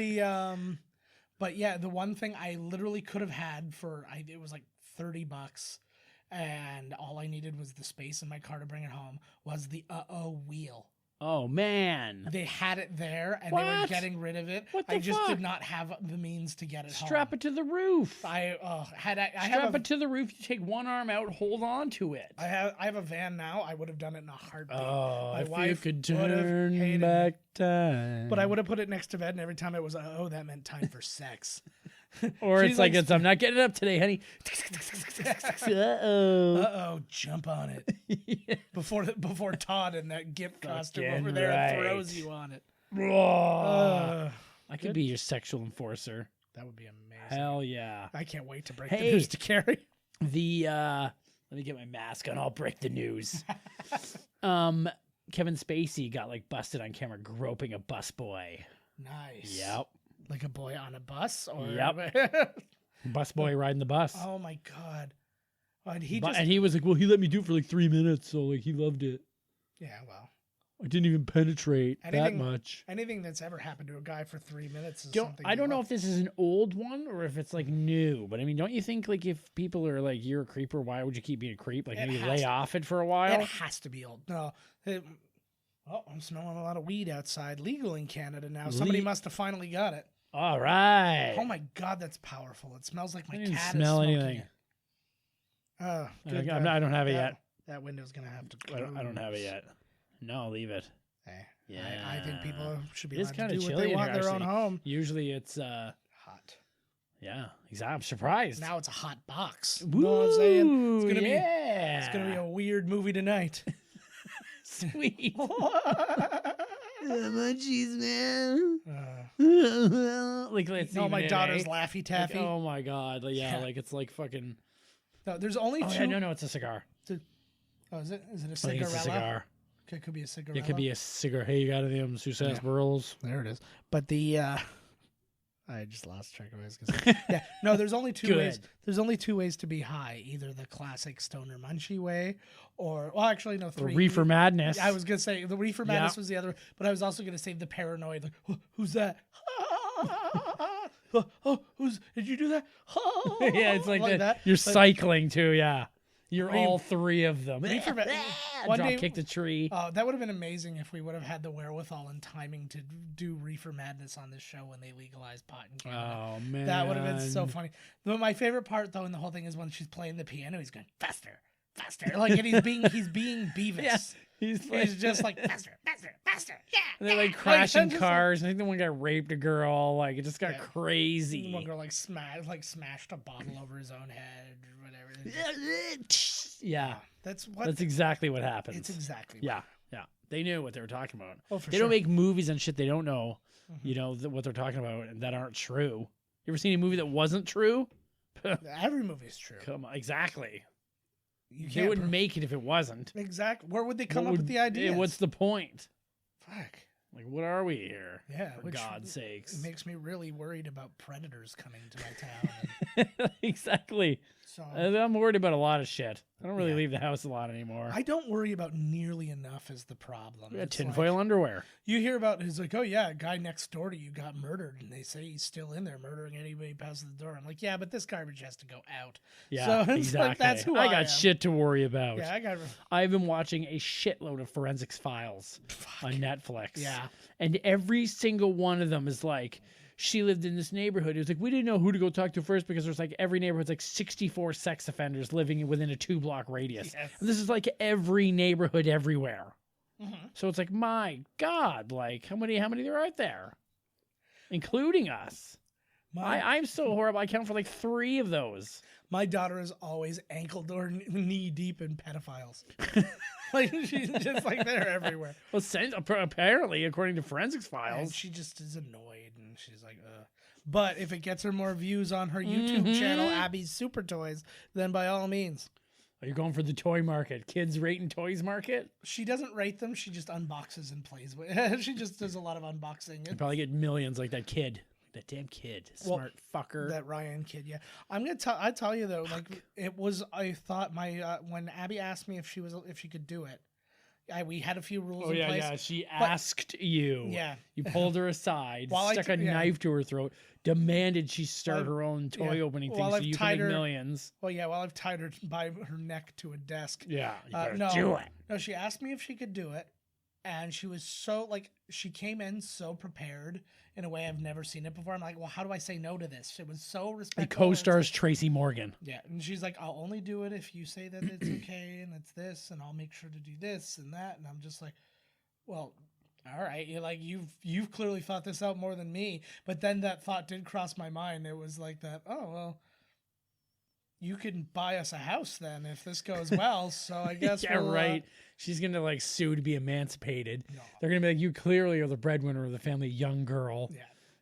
but yeah, the one thing I literally could have had it was like $30, and all I needed was the space in my car to bring it home, was the wheel. Oh man, they had it there, and what? They were getting rid of it. What the I just fuck? did not have the means to get it home. Strap it to the roof. Strap it to the roof. You take one arm out, hold on to it. I have a van now. I would have done it in a heartbeat. Oh, my if wife you could would have turn hated back me. time. But I would have put it next to bed, and every time it was that meant time for sex. Or it's like I'm not getting up today, honey. Uh-oh, jump on it. Yeah. Before Todd in that GIMP costume over there throws you on it. I could be your sexual enforcer. That would be amazing. Hell yeah. I can't wait to break the news to Carrie. Let me get my mask on. I'll break the news. Kevin Spacey got like busted on camera groping a busboy. Nice. Yep. Like a boy on a bus? Or yep. Busboy riding the bus. Oh my God. And he was like, well, he let me do it for like 3 minutes, so like he loved it. Yeah, well. I didn't even penetrate that much. Anything that's ever happened to a guy for 3 minutes is something. I don't know if this is an old one or if it's like new, but I mean, don't you think like if people are like, you're a creeper, why would you keep being a creep? Like maybe lay off it for a while? It has to be old. No. I'm smelling a lot of weed outside. Legal in Canada now. Somebody must have finally got it. All right. Oh my God, that's powerful. It smells like my cat is smell smoking anything. it. Oh, good. I don't have it yet. That window's going to have to close. I don't have it yet. No, leave it. Hey, yeah. I think people should be It's allowed to do kinda what they chilly in want in here, their own actually. home. Usually it's Hot. yeah, exactly. I'm surprised. Now it's a hot box. Woo, You know what I'm saying? It's gonna be a weird movie tonight. Sweet. Munchies, man. Like let's see. My daughter's Laffy Taffy. Like, oh my God. Like, yeah, like it's like fucking. No, there's only two. Yeah, no, it's a cigar. Oh, is it? Is it a I think cigarella? it's a cigar. It could be a cigarella. It could be a cigar. Hey, you got any of them Success Burls? There it is. But I just lost track of what I was going to say. Yeah, no, there's only two ways. There's only two ways to be high. Either the classic stoner munchie way, or actually no, three. Or reefer madness. I was going to say the reefer madness was the other, but I was also going to say the paranoid. Like, who's that? Did you do that? Yeah, it's like that. You're cycling too. Yeah. You're all three of them. One day, kick the tree. That would have been amazing if we would have had the wherewithal and timing to do Reefer Madness on this show when they legalized pot in Canada. Oh man, that would have been so funny. But my favorite part, though, in the whole thing is when she's playing the piano. He's going faster, faster, like, and he's being Beavis. Yeah. He's just like faster, faster, faster. Yeah. And they're like crashing cars. I think the one guy raped a girl. Like it just got crazy. One girl like smashed a bottle over his own head or whatever. Yeah, that's exactly what happens. It's exactly yeah. They knew what they were talking about. Oh, for they sure. don't make movies and shit they don't know. You know what they're talking about and that aren't true. You ever seen a movie that wasn't true? Every movie is true. Come on, exactly. They wouldn't make it if it wasn't. Exactly. Where would they come up with the idea? What's the point? Fuck. Like, what are we here? Yeah, for God's sakes. It makes me really worried about predators coming to my town. Exactly. So I'm worried about a lot of shit. I don't really leave the house a lot anymore. I don't worry about nearly enough is the problem. We got tinfoil underwear. You hear about it's like, oh yeah, a guy next door to you got murdered, and they say he's still in there murdering anybody who passes the door. I'm like, yeah, but this garbage has to go out. Yeah, so exactly. Like, that's who I am. got shit to worry about. Yeah, I've been watching a shitload of Forensics Files on Netflix. Yeah, and every single one of them is like, she lived in this neighborhood. It was like, we didn't know who to go talk to first because there's like every neighborhood's like 64 sex offenders living within a 2-block radius. Yes. And this is like every neighborhood everywhere. Mm-hmm. So it's like, my God, like how many there are out there, including us. I'm so horrible. I count for like 3 of those. My daughter is always ankle or knee deep in pedophiles. Like she's just like they're everywhere. Well, apparently, according to Forensics Files, and she just is annoyed, and she's like, But if it gets her more views on her YouTube channel, Abby's Super Toys, then by all means. Are you going for the toy market? Kids rating toys market? She doesn't rate them. She just unboxes and plays with. She just does a lot of unboxing. You probably get millions like that kid. That damn kid. Smart fucker. That Ryan kid, yeah. I'm gonna tell. I tell you though, like it was. I thought my when Abby asked me if she could do it. We had a few rules in place. Yeah. She asked you. Yeah. You pulled her aside, stuck a knife to her throat, demanded she start her own toy opening thing so you can make millions. Well, yeah, I've tied her by her neck to a desk. Yeah, no, do it. No, she asked me if she could do it, and she was so, she came in so prepared in a way I've never seen it before. I'm like, well, how do I say no to this? It was so respectful. It co-stars Tracy Morgan. Yeah, and she's like, I'll only do it if you say that it's okay and it's this, and I'll make sure to do this and that. And I'm just like, well, all right. You're like, you've clearly thought this out more than me. But then that thought did cross my mind. It was like that, oh, well, you can buy us a house then if this goes well. So I guess yeah, right. She's gonna sue to be emancipated. No. They're gonna be like, you clearly are the breadwinner of the family, young girl.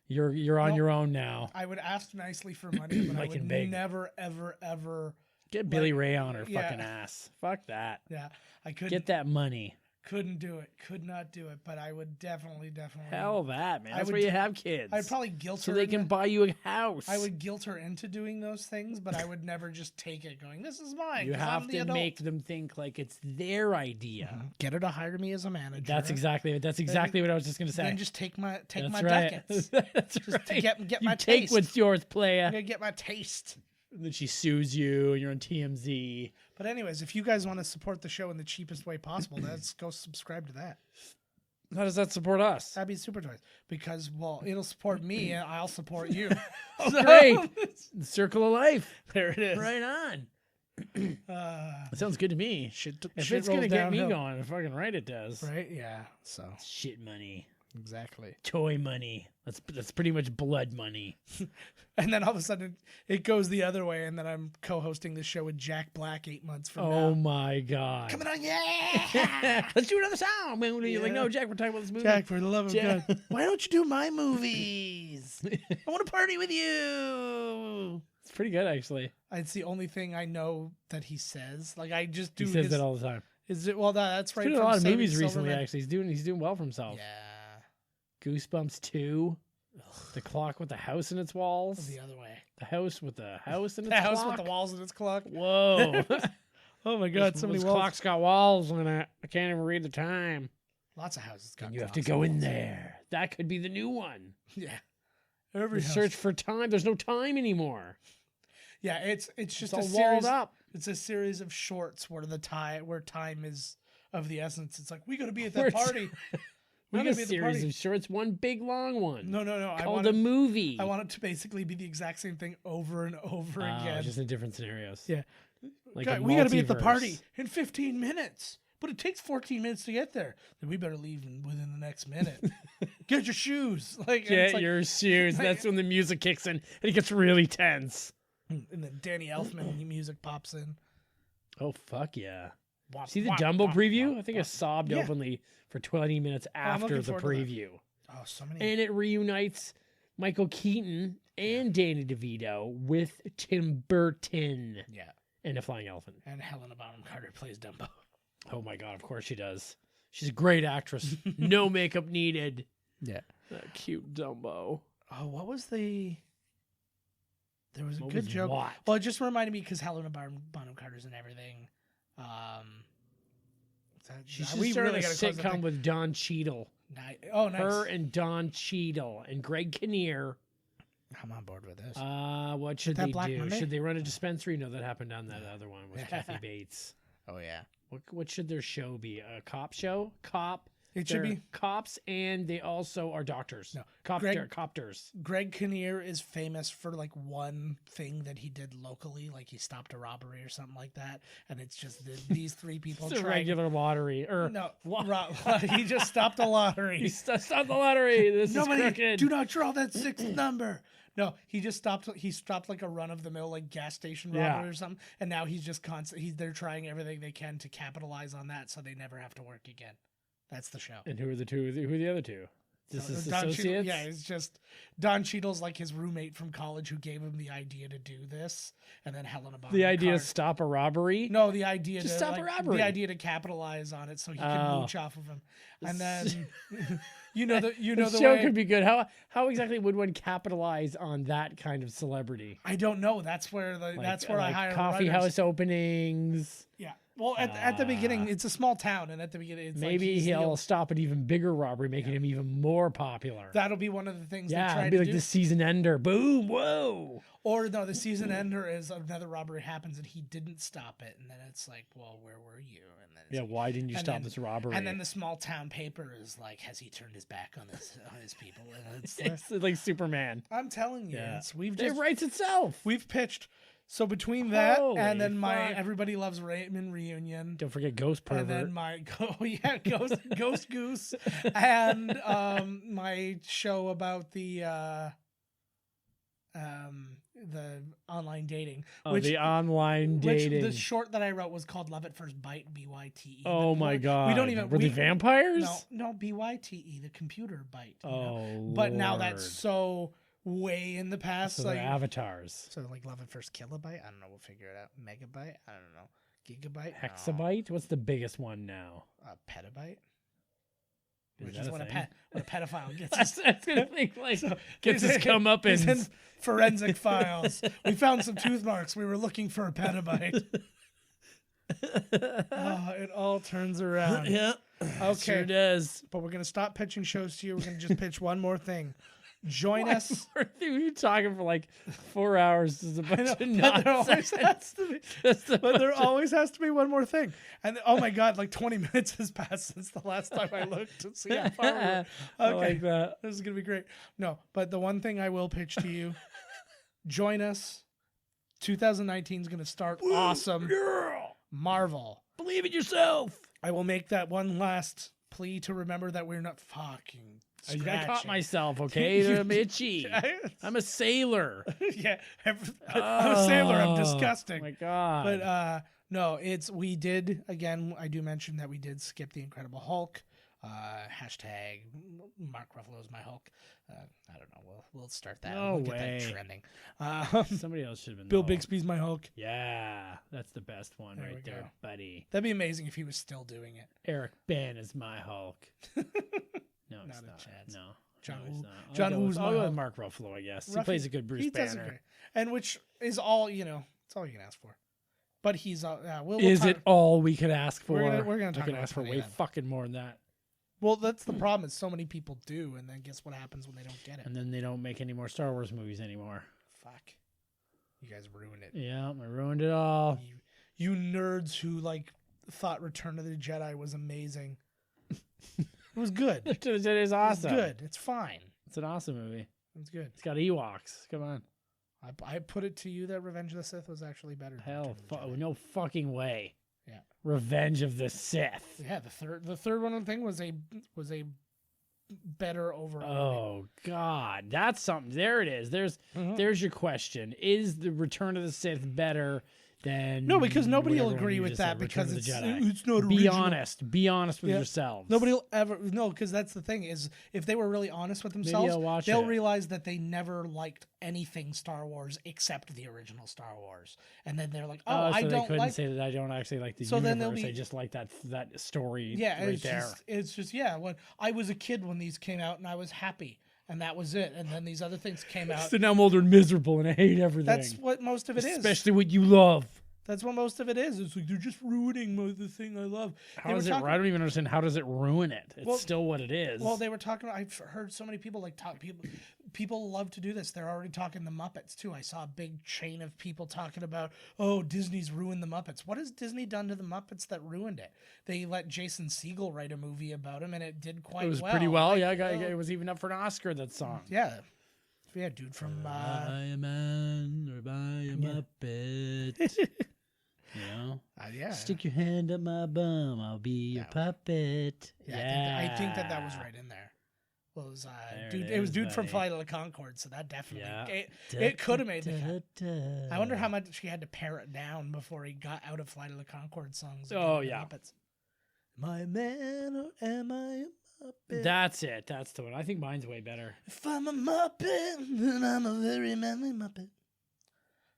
Yeah, you're on your own now. I would ask nicely for money, but I would never, ever get Billy Ray on her fucking ass. Fuck that. Yeah, I couldn't get that money. Couldn't do it. Could not do it. But I would definitely. Hell that, man. That's where you have kids. I'd probably guilt her. So they can buy you a house. I would guilt her into doing those things, but I would never just take it going, this is mine. You have to make them think like it's their idea. Mm-hmm. Get her to hire me as a manager. That's exactly what I was just going to say. Then just take my right. ducats. That's just right. Get my taste. Take what's yours, playa. I'm going to get my taste. And then she sues you, and you're on TMZ. But anyways, if you guys want to support the show in the cheapest way possible, let's go subscribe to that. How does that support us? That'd be Super Toys. Because, well, it'll support me, and I'll support you. Great. The circle of life. There it is. Right on. That sounds good to me. If it's going to get me going, fucking right it does. Right? Yeah. So shit money. Exactly. Toy money. That's pretty much blood money. And then all of a sudden it goes the other way, and then I'm co-hosting this show with Jack Black 8 months from now. Oh my god! Coming on, yeah! Let's do another song. Man, you're like, no, Jack, we're talking about this movie. Jack, for the love of God, why don't you do my movies? I want to party with you. It's pretty good, actually. It's the only thing I know that he says. Like I just do. He says that all the time. Is it? Well, that's right. He's doing a lot of movies recently. Actually, he's doing well for himself. Yeah. Goosebumps 2. The clock with the house in its walls. The other way. The house with the house in its clock. The house with the walls in its clock. Whoa. Oh my God! This clock's got walls in it. I can't even read the time. Lots of houses got. And you have to go in there. That could be the new one. Yeah. Every search for time. There's no time anymore. Yeah, it's just all a walled series. Up. It's a series of shorts where time is of the essence. It's like we got to be at that party. Not a series of shorts, one big long one. No. Called a movie. I want it to basically be the exact same thing over and over again. Just in different scenarios. Yeah. Like God, we got to be at the party in 15 minutes. But it takes 14 minutes to get there. Then we better leave within the next minute. Get your shoes. Get your shoes. That's when the music kicks in and it gets really tense. And then Danny Elfman music pops in. Oh, fuck yeah. See the Dumbo preview? I think I sobbed Yeah. openly for 20 minutes after the preview. Oh, so many. And it reunites Michael Keaton and Danny DeVito with Tim Burton. Yeah. And a flying elephant. And Helena Bonham Carter plays Dumbo. Oh my God, of course she does. She's a great actress. No makeup needed. Yeah. That cute Dumbo. Oh, what was the... There was a What good was joke. what? Well, it just reminded me because Helena Bonham Carter's and everything. She should start a sitcom with Don Cheadle. Oh, nice. Her and Don Cheadle and Greg Kinnear. I'm on board with this. What should they do? Monday? Should they run a dispensary? No, that happened on that other one with Kathy Bates. Oh, yeah. What should their show be? A cop show? It should be cops, and they also are doctors. No, copters. Greg Kinnear is famous for like one thing that he did locally, like he stopped a robbery or something like that, and it's just these three people. It's a regular lottery, or no, he just stopped a lottery. He stopped the lottery. This is crooked. Do not draw that sixth number. No, he just stopped. He stopped like a run of the mill like gas station robbery or something, and now he's just they're trying everything they can to capitalize on that, so they never have to work again. That's the show. And who are the other two? This is Don Cheadle, associates. yeah, it's just Don Cheadle's like his roommate from college who gave him the idea to do this, and then Helena Bonham The idea to Carter. stop a robbery. No, the idea Just to stop a robbery. the idea to capitalize on it so he can Oh. mooch off of him, and then the The show way. could be good. How exactly would one capitalize on that kind of celebrity? I don't know. That's where I hire coffee writers. house openings. Yeah. Well, at the beginning, it's a small town, and at the beginning, it's Maybe like he's the he'll old- stop an even bigger robbery, making him even more popular. That'll be one of the things they Yeah, try it'd be to like do. the season ender. Boom! Whoa! Or no, the season ender is another robbery happens and he didn't stop it, and then it's like, well, where were you? And then it's Yeah, like- why didn't you and stop then- this robbery? And then the small town paper is like, has he turned his back on his people? And it's it's like Superman. I'm telling you, Yeah. it Writes itself. we've pitched. So between that Holy and then my fuck. Everybody Loves Raymond reunion, Don't forget Ghost Pervert. and then my Ghost Goose, and my show about the online dating, the online dating. the short that I wrote was called Love at First Bite, BYTE. Oh my god! We don't even Were they vampires? No, BYTE, the computer bite. Oh, but now that's Lord. so way in the past. So like they're avatars. so like Love at First Kilobyte. I don't know. We'll figure it out. Megabyte. I don't know. Gigabyte. No. Hexabyte. What's the biggest one now? Petabyte. Is Which that is a when thing? a pedophile gets I was gonna think like gets He's his come up he's in and forensic files. We found some tooth marks. We were looking for a petabyte. Oh, it all turns around. yeah. Okay. Sure does. But we're gonna stop pitching shows to you. We're gonna just pitch one more thing. Join us. We're talking for like 4 hours. Is a bunch of But there always nonsense. has to be. Just a But there bunch of- always has to be one more thing. And oh my god, like 20 minutes has passed since the last time I looked to see how far we were. I Okay. like that. This is gonna be great. No, but the one thing I will pitch to you, join us. 2019 is gonna start awesome. Girl, Marvel. believe in yourself. I will make that one last plea to remember that we're not fucking I caught scratching. myself. Okay, I'm itchy. Yeah. I'm a sailor. Yeah, I'm a sailor. I'm Oh, disgusting. my god. But no, we did again. I do mention that we did skip the Incredible Hulk. Hashtag Mark Ruffalo's my Hulk. I don't know. We'll start that. No we'll get way. that trending. Somebody else should have been Bill the Hulk. Bixby's my Hulk. Yeah, that's the best one There we right there, go. buddy. That'd be amazing if he was still doing it. Eric Ben is my Hulk. No, Not it's a not. chance. No, John no, it's Woo- not. John I'll go Woo's with- my I'll go with Hulk. Mark Ruffalo, I guess. He Ruffy- plays a good Bruce he does Banner. agree. And which is all it's all you can ask for. But he's we'll Is talk- it all we could ask for? We're gonna I talk could about ask for 20 way then. fucking more than that. Well, that's the problem. Is so many people do, and then guess what happens when they don't get it? And then they don't make any more Star Wars movies anymore. Fuck, you guys ruined it. Yeah, I ruined it all. You nerds who like thought Return of the Jedi was amazing. It was good. It is awesome. It's good. It's fine. It's an awesome movie. It's good. It's got Ewoks. Come on. I put it to you that Revenge of the Sith was actually better. Than Hell, Return of the Jedi. no fucking way. Yeah. Revenge of the Sith. Yeah, the third one thing was a better overall. Oh God, that's something. There it is. There's your question. Is the Return of the Sith better than? No, because nobody will whatever one agree you with just said, that Return because of the it's Jedi? not original. Be honest. Be honest with Yeah. yourselves. Nobody will ever because that's the thing is if they were really honest with themselves, I'll watch they'll it. realize that they never liked anything Star Wars except the original Star Wars, and then they're like, "Oh, So I they don't couldn't like." say that I don't actually like the So then universe. they'll I be- just like that story. Yeah, right it's there. just when I was a kid when these came out and I was happy and that was it, and then these other things came out. So now I'm older and miserable and I hate everything. That's what most of it is. Especially what you love. That's what most of it is. It's like they're just ruining the thing I love. How does it? I don't even understand. How does it ruin it? It's Well- still what it is. Well, they were talking. I've heard so many people talk. People love to do this. They're already talking the Muppets too. I saw a big chain of people talking about, oh, Disney's ruined the Muppets. What has Disney done to the Muppets that ruined it? They let Jason Segel write a movie about him, and it did quite well. it was pretty well. Like, Yeah, it was even up for an Oscar. That song. yeah, dude from. Buy a man or buy a Muppet. You know, Yeah, stick your hand up my bum. I'll be your puppet. I think that was right in there. Well, it was There dude. it It was is, dude from buddy. Flight of the Conchords, so that definitely Yeah. it could have made the cut. I wonder how much he had to pare it down before he got out of Flight of the Conchords songs. and Oh, got into yeah. Muppets. Am I a man or am I a Muppet. That's it. That's the one. I think mine's way better. If I'm a Muppet, then I'm a very manly Muppet.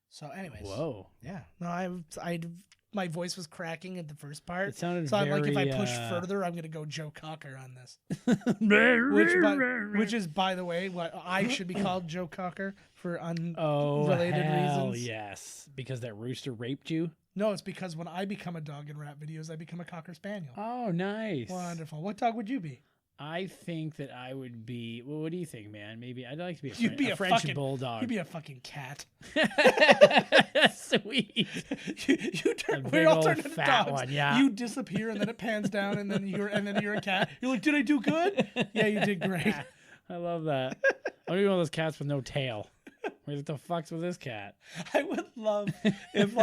So, anyways. Whoa. Yeah. No, I my voice was cracking at the first part. It sounded so I'm like, if I very, push further, I'm gonna go Joe Cocker on this. Which, Which is, by the way, what I should be called, Joe Cocker, for oh, unrelated hell reasons. yes. Because that rooster raped you? No, it's because when I become a dog in rap videos, I become a Cocker Spaniel. Oh, nice. Wonderful. What dog would you be? I think that I would be. Well, what do you think, man? Maybe I'd like to be You'd a French bulldog. You'd be a fucking cat. Sweet. you turn. A We big all old turn into fat dogs. one, yeah. You disappear and then it pans down and then you're a cat. You're like, did I do good? Yeah, you did great. I love that. I'm gonna be one of those cats with no tail. What the fuck's with this cat? I would love if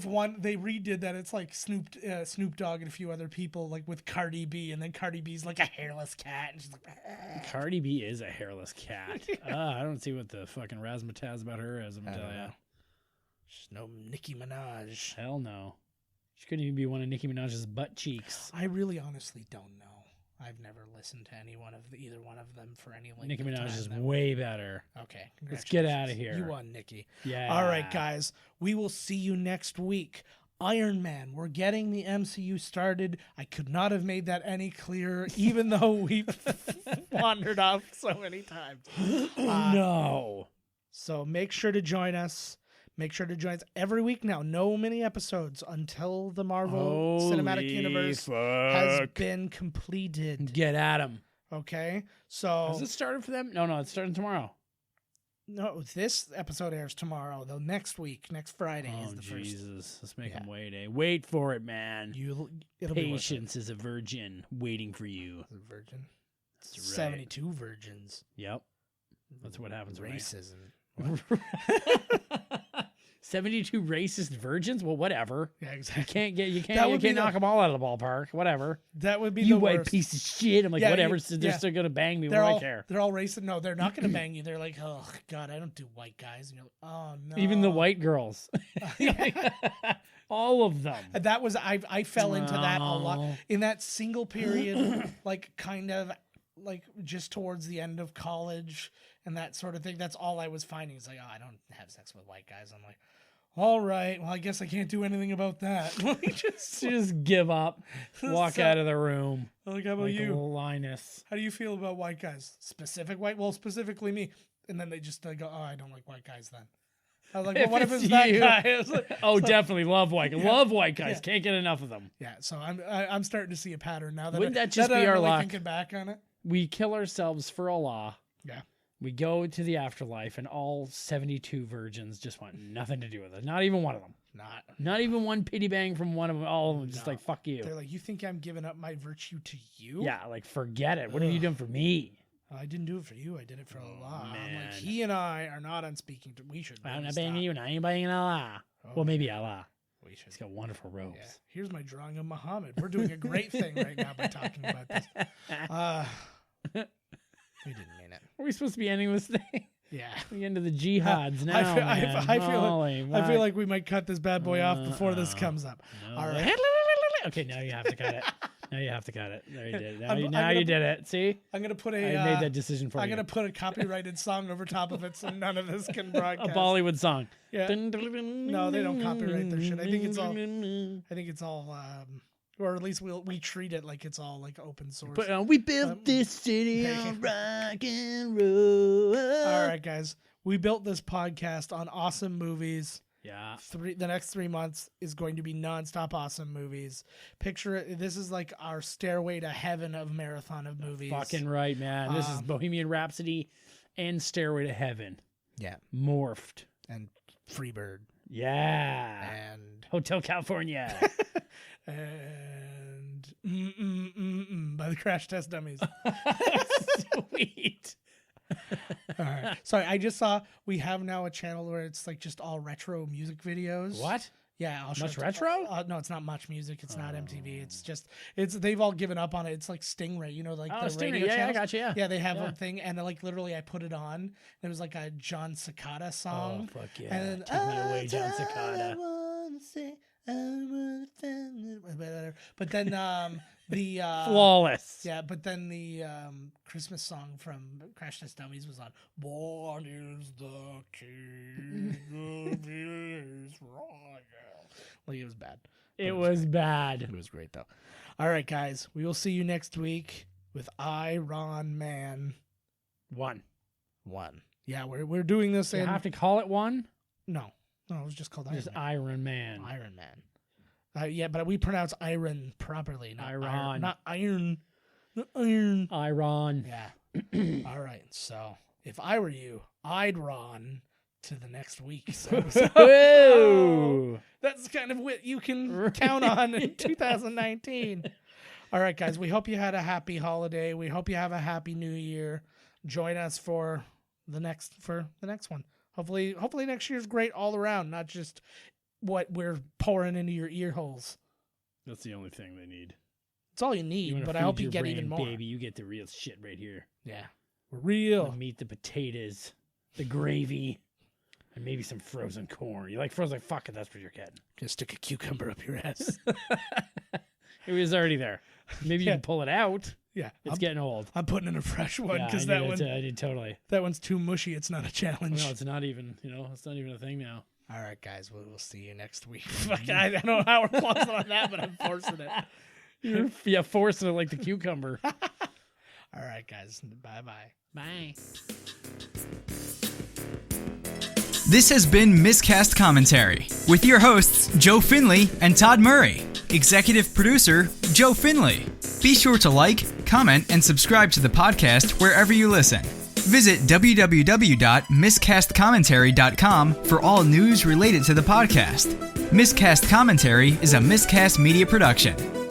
one they redid that. It's like Snoop Dogg and a few other people like with Cardi B, and then Cardi B's like a hairless cat, and she's like, Cardi B is a hairless cat. I don't see what the fucking razzmatazz about her is. I'm gonna tell you. She's no Nicki Minaj. Hell no. She couldn't even be one of Nicki Minaj's butt cheeks. I really honestly don't know. I've never listened to either one of them for any length Nicki of time. Minaj is way better. Okay. Let's get out of here. You won, Nicki. Yeah. All right, guys. We will see you next week. Iron Man. We're getting the MCU started. I could not have made that any clearer, even though we've wandered off so many times. No. So make sure to join us. Make sure to join us every week now. No mini episodes until the Marvel Cinematic Universe has been completed. Get at him. Okay? So Has it started for them? No, it's starting tomorrow. no, this episode airs tomorrow. Though next week, next Friday is the first. Jesus. Let's make them wait, eh? Wait for it, man. It'll be worth it. Patience is a virgin waiting for you. A virgin. That's right. 72 virgins. Yep. That's what happens when Racism. 72 racist virgins? Well, whatever. Yeah, exactly. You can't knock them all out of the ballpark. Whatever. That would be You the white worst. piece of shit. I'm like, Yeah, whatever. you- They're yeah. still gonna bang me. What They're do all I care? they're all racist. No, they're not going to bang you. They're like, oh God, I don't do white guys. And you're like, oh no. Even the white girls. All of them. And that was I fell into that a lot Oh. in that single period, like kind of like just towards the end of college and that sort of thing. That's all I was finding. It's like, oh, I don't have sex with white guys. I'm like, all right, well, I guess I can't do anything about that. Like, Just give up. Walk out of the room. like, how about Like you? Linus. How do you feel about white guys? Well, specifically me. And then they just go, oh, I don't like white guys then. I was like, well, what if it's that you. guy? I was like, Oh, definitely love white guys. Yeah. Love white guys. Yeah. Can't get enough of them. yeah, so I'm starting to see a pattern now. That Wouldn't that just be I'm our really luck? thinking back on it. We kill ourselves for Allah. Yeah. We go to the afterlife, and all 72 virgins just want nothing to do with it. Not even one of them. Not even one pity bang from one of them. All of them just No. like, fuck you. They're like, you think I'm giving up my virtue to you? Yeah, like, forget it. What have you done for me? I didn't do it for you. I did it for Allah. I'm man. like, he and I are not on speaking to. We should. I'm really not stop. banging you, and I ain't banging Allah. Oh, Well, maybe Allah. We should. He's got wonderful robes. Yeah. Here's my drawing of Muhammad. We're doing a great thing right now by talking about this. We didn't mean it. Are we supposed to be ending this thing? Yeah. The end of the jihads now, I feel like we might cut this bad boy off before this comes up. No. All right. Okay, now you have to cut it. Now you have to cut it. There you did it. Now, I'm now gonna you did it. See? I'm gonna put I a. made that decision for I'm you. gonna put a copyrighted song over top of it, so none of this can A broadcast. Bollywood song. Yeah. No, they don't copyright their shit. I think it's all. Or at least we treat it like it's all like open source. But we built this city on rock and roll. All right, guys. We built this podcast on awesome movies. Yeah. The next 3 months is going to be nonstop awesome movies. Picture it. This is like our stairway to heaven of marathon of movies. Fucking right, man. This is Bohemian Rhapsody and Stairway to Heaven. Yeah. Morphed. And Freebird. Yeah. And Hotel California. and by the Crash Test Dummies. Sweet. All right. Sorry, I just saw we have now a channel where it's like just all retro music videos. What? Yeah, I'll show Much it to- retro? No, it's not much music. It's not MTV. It's just they've all given up on it. It's like Stingray, you know, like the Stingray. radio Yeah, I channels. got you. Yeah. Yeah, they have Yeah. a thing, and then like literally, I put it on. And it was like a John Cicada song. Oh, fuck yeah. And then, Take me away, John Cicada. I wanna say I wanna find it- but then The Flawless. Yeah, but then the Christmas song from Crash Test Dummies was on. Born is the King of Israel. Like, it was bad. It was bad. It was great, though. All right, guys. We will see you next week with Iron Man 1. 1. Yeah, we're doing this You in... have to call it 1? No, it was just called Iron Just Man. Iron Man. Iron Man. Yeah, but we pronounce iron properly, not Iron. iron. Not iron. Not iron. Iron. Yeah. All right. So if I were you, I'd run to the next week. So Whoa. that's kind of what you can count on in 2019. All right, guys. We hope you had a happy holiday. We hope you have a happy new year. Join us for the next one. Hopefully next year's great all around, not just what we're pouring into your ear holes. That's the only thing they need. It's all you need, but I hope you get even more. Baby, you get the real shit right here. Yeah. Real. The meat, the potatoes, the gravy, and maybe some frozen corn. You like frozen? Fuck it, that's what you're getting. Just stick a cucumber up your ass. It was already there. Maybe you can pull it out. Yeah. It's getting old. I'm putting in a fresh one Yeah, because I did totally. that one's too mushy. It's not a challenge. No, it's not even, it's not even a thing now. All right, guys. We'll see you next week. I don't know how we're closing on that, but I'm forcing it. You're forcing it like the cucumber. All right, guys. Bye-bye. Bye. This has been Miscast Commentary with your hosts, Joe Finley and Todd Murray. Executive producer, Joe Finley. Be sure to like, comment, and subscribe to the podcast wherever you listen. Visit www.miscastcommentary.com for all news related to the podcast. Miscast Commentary is a Miscast Media production.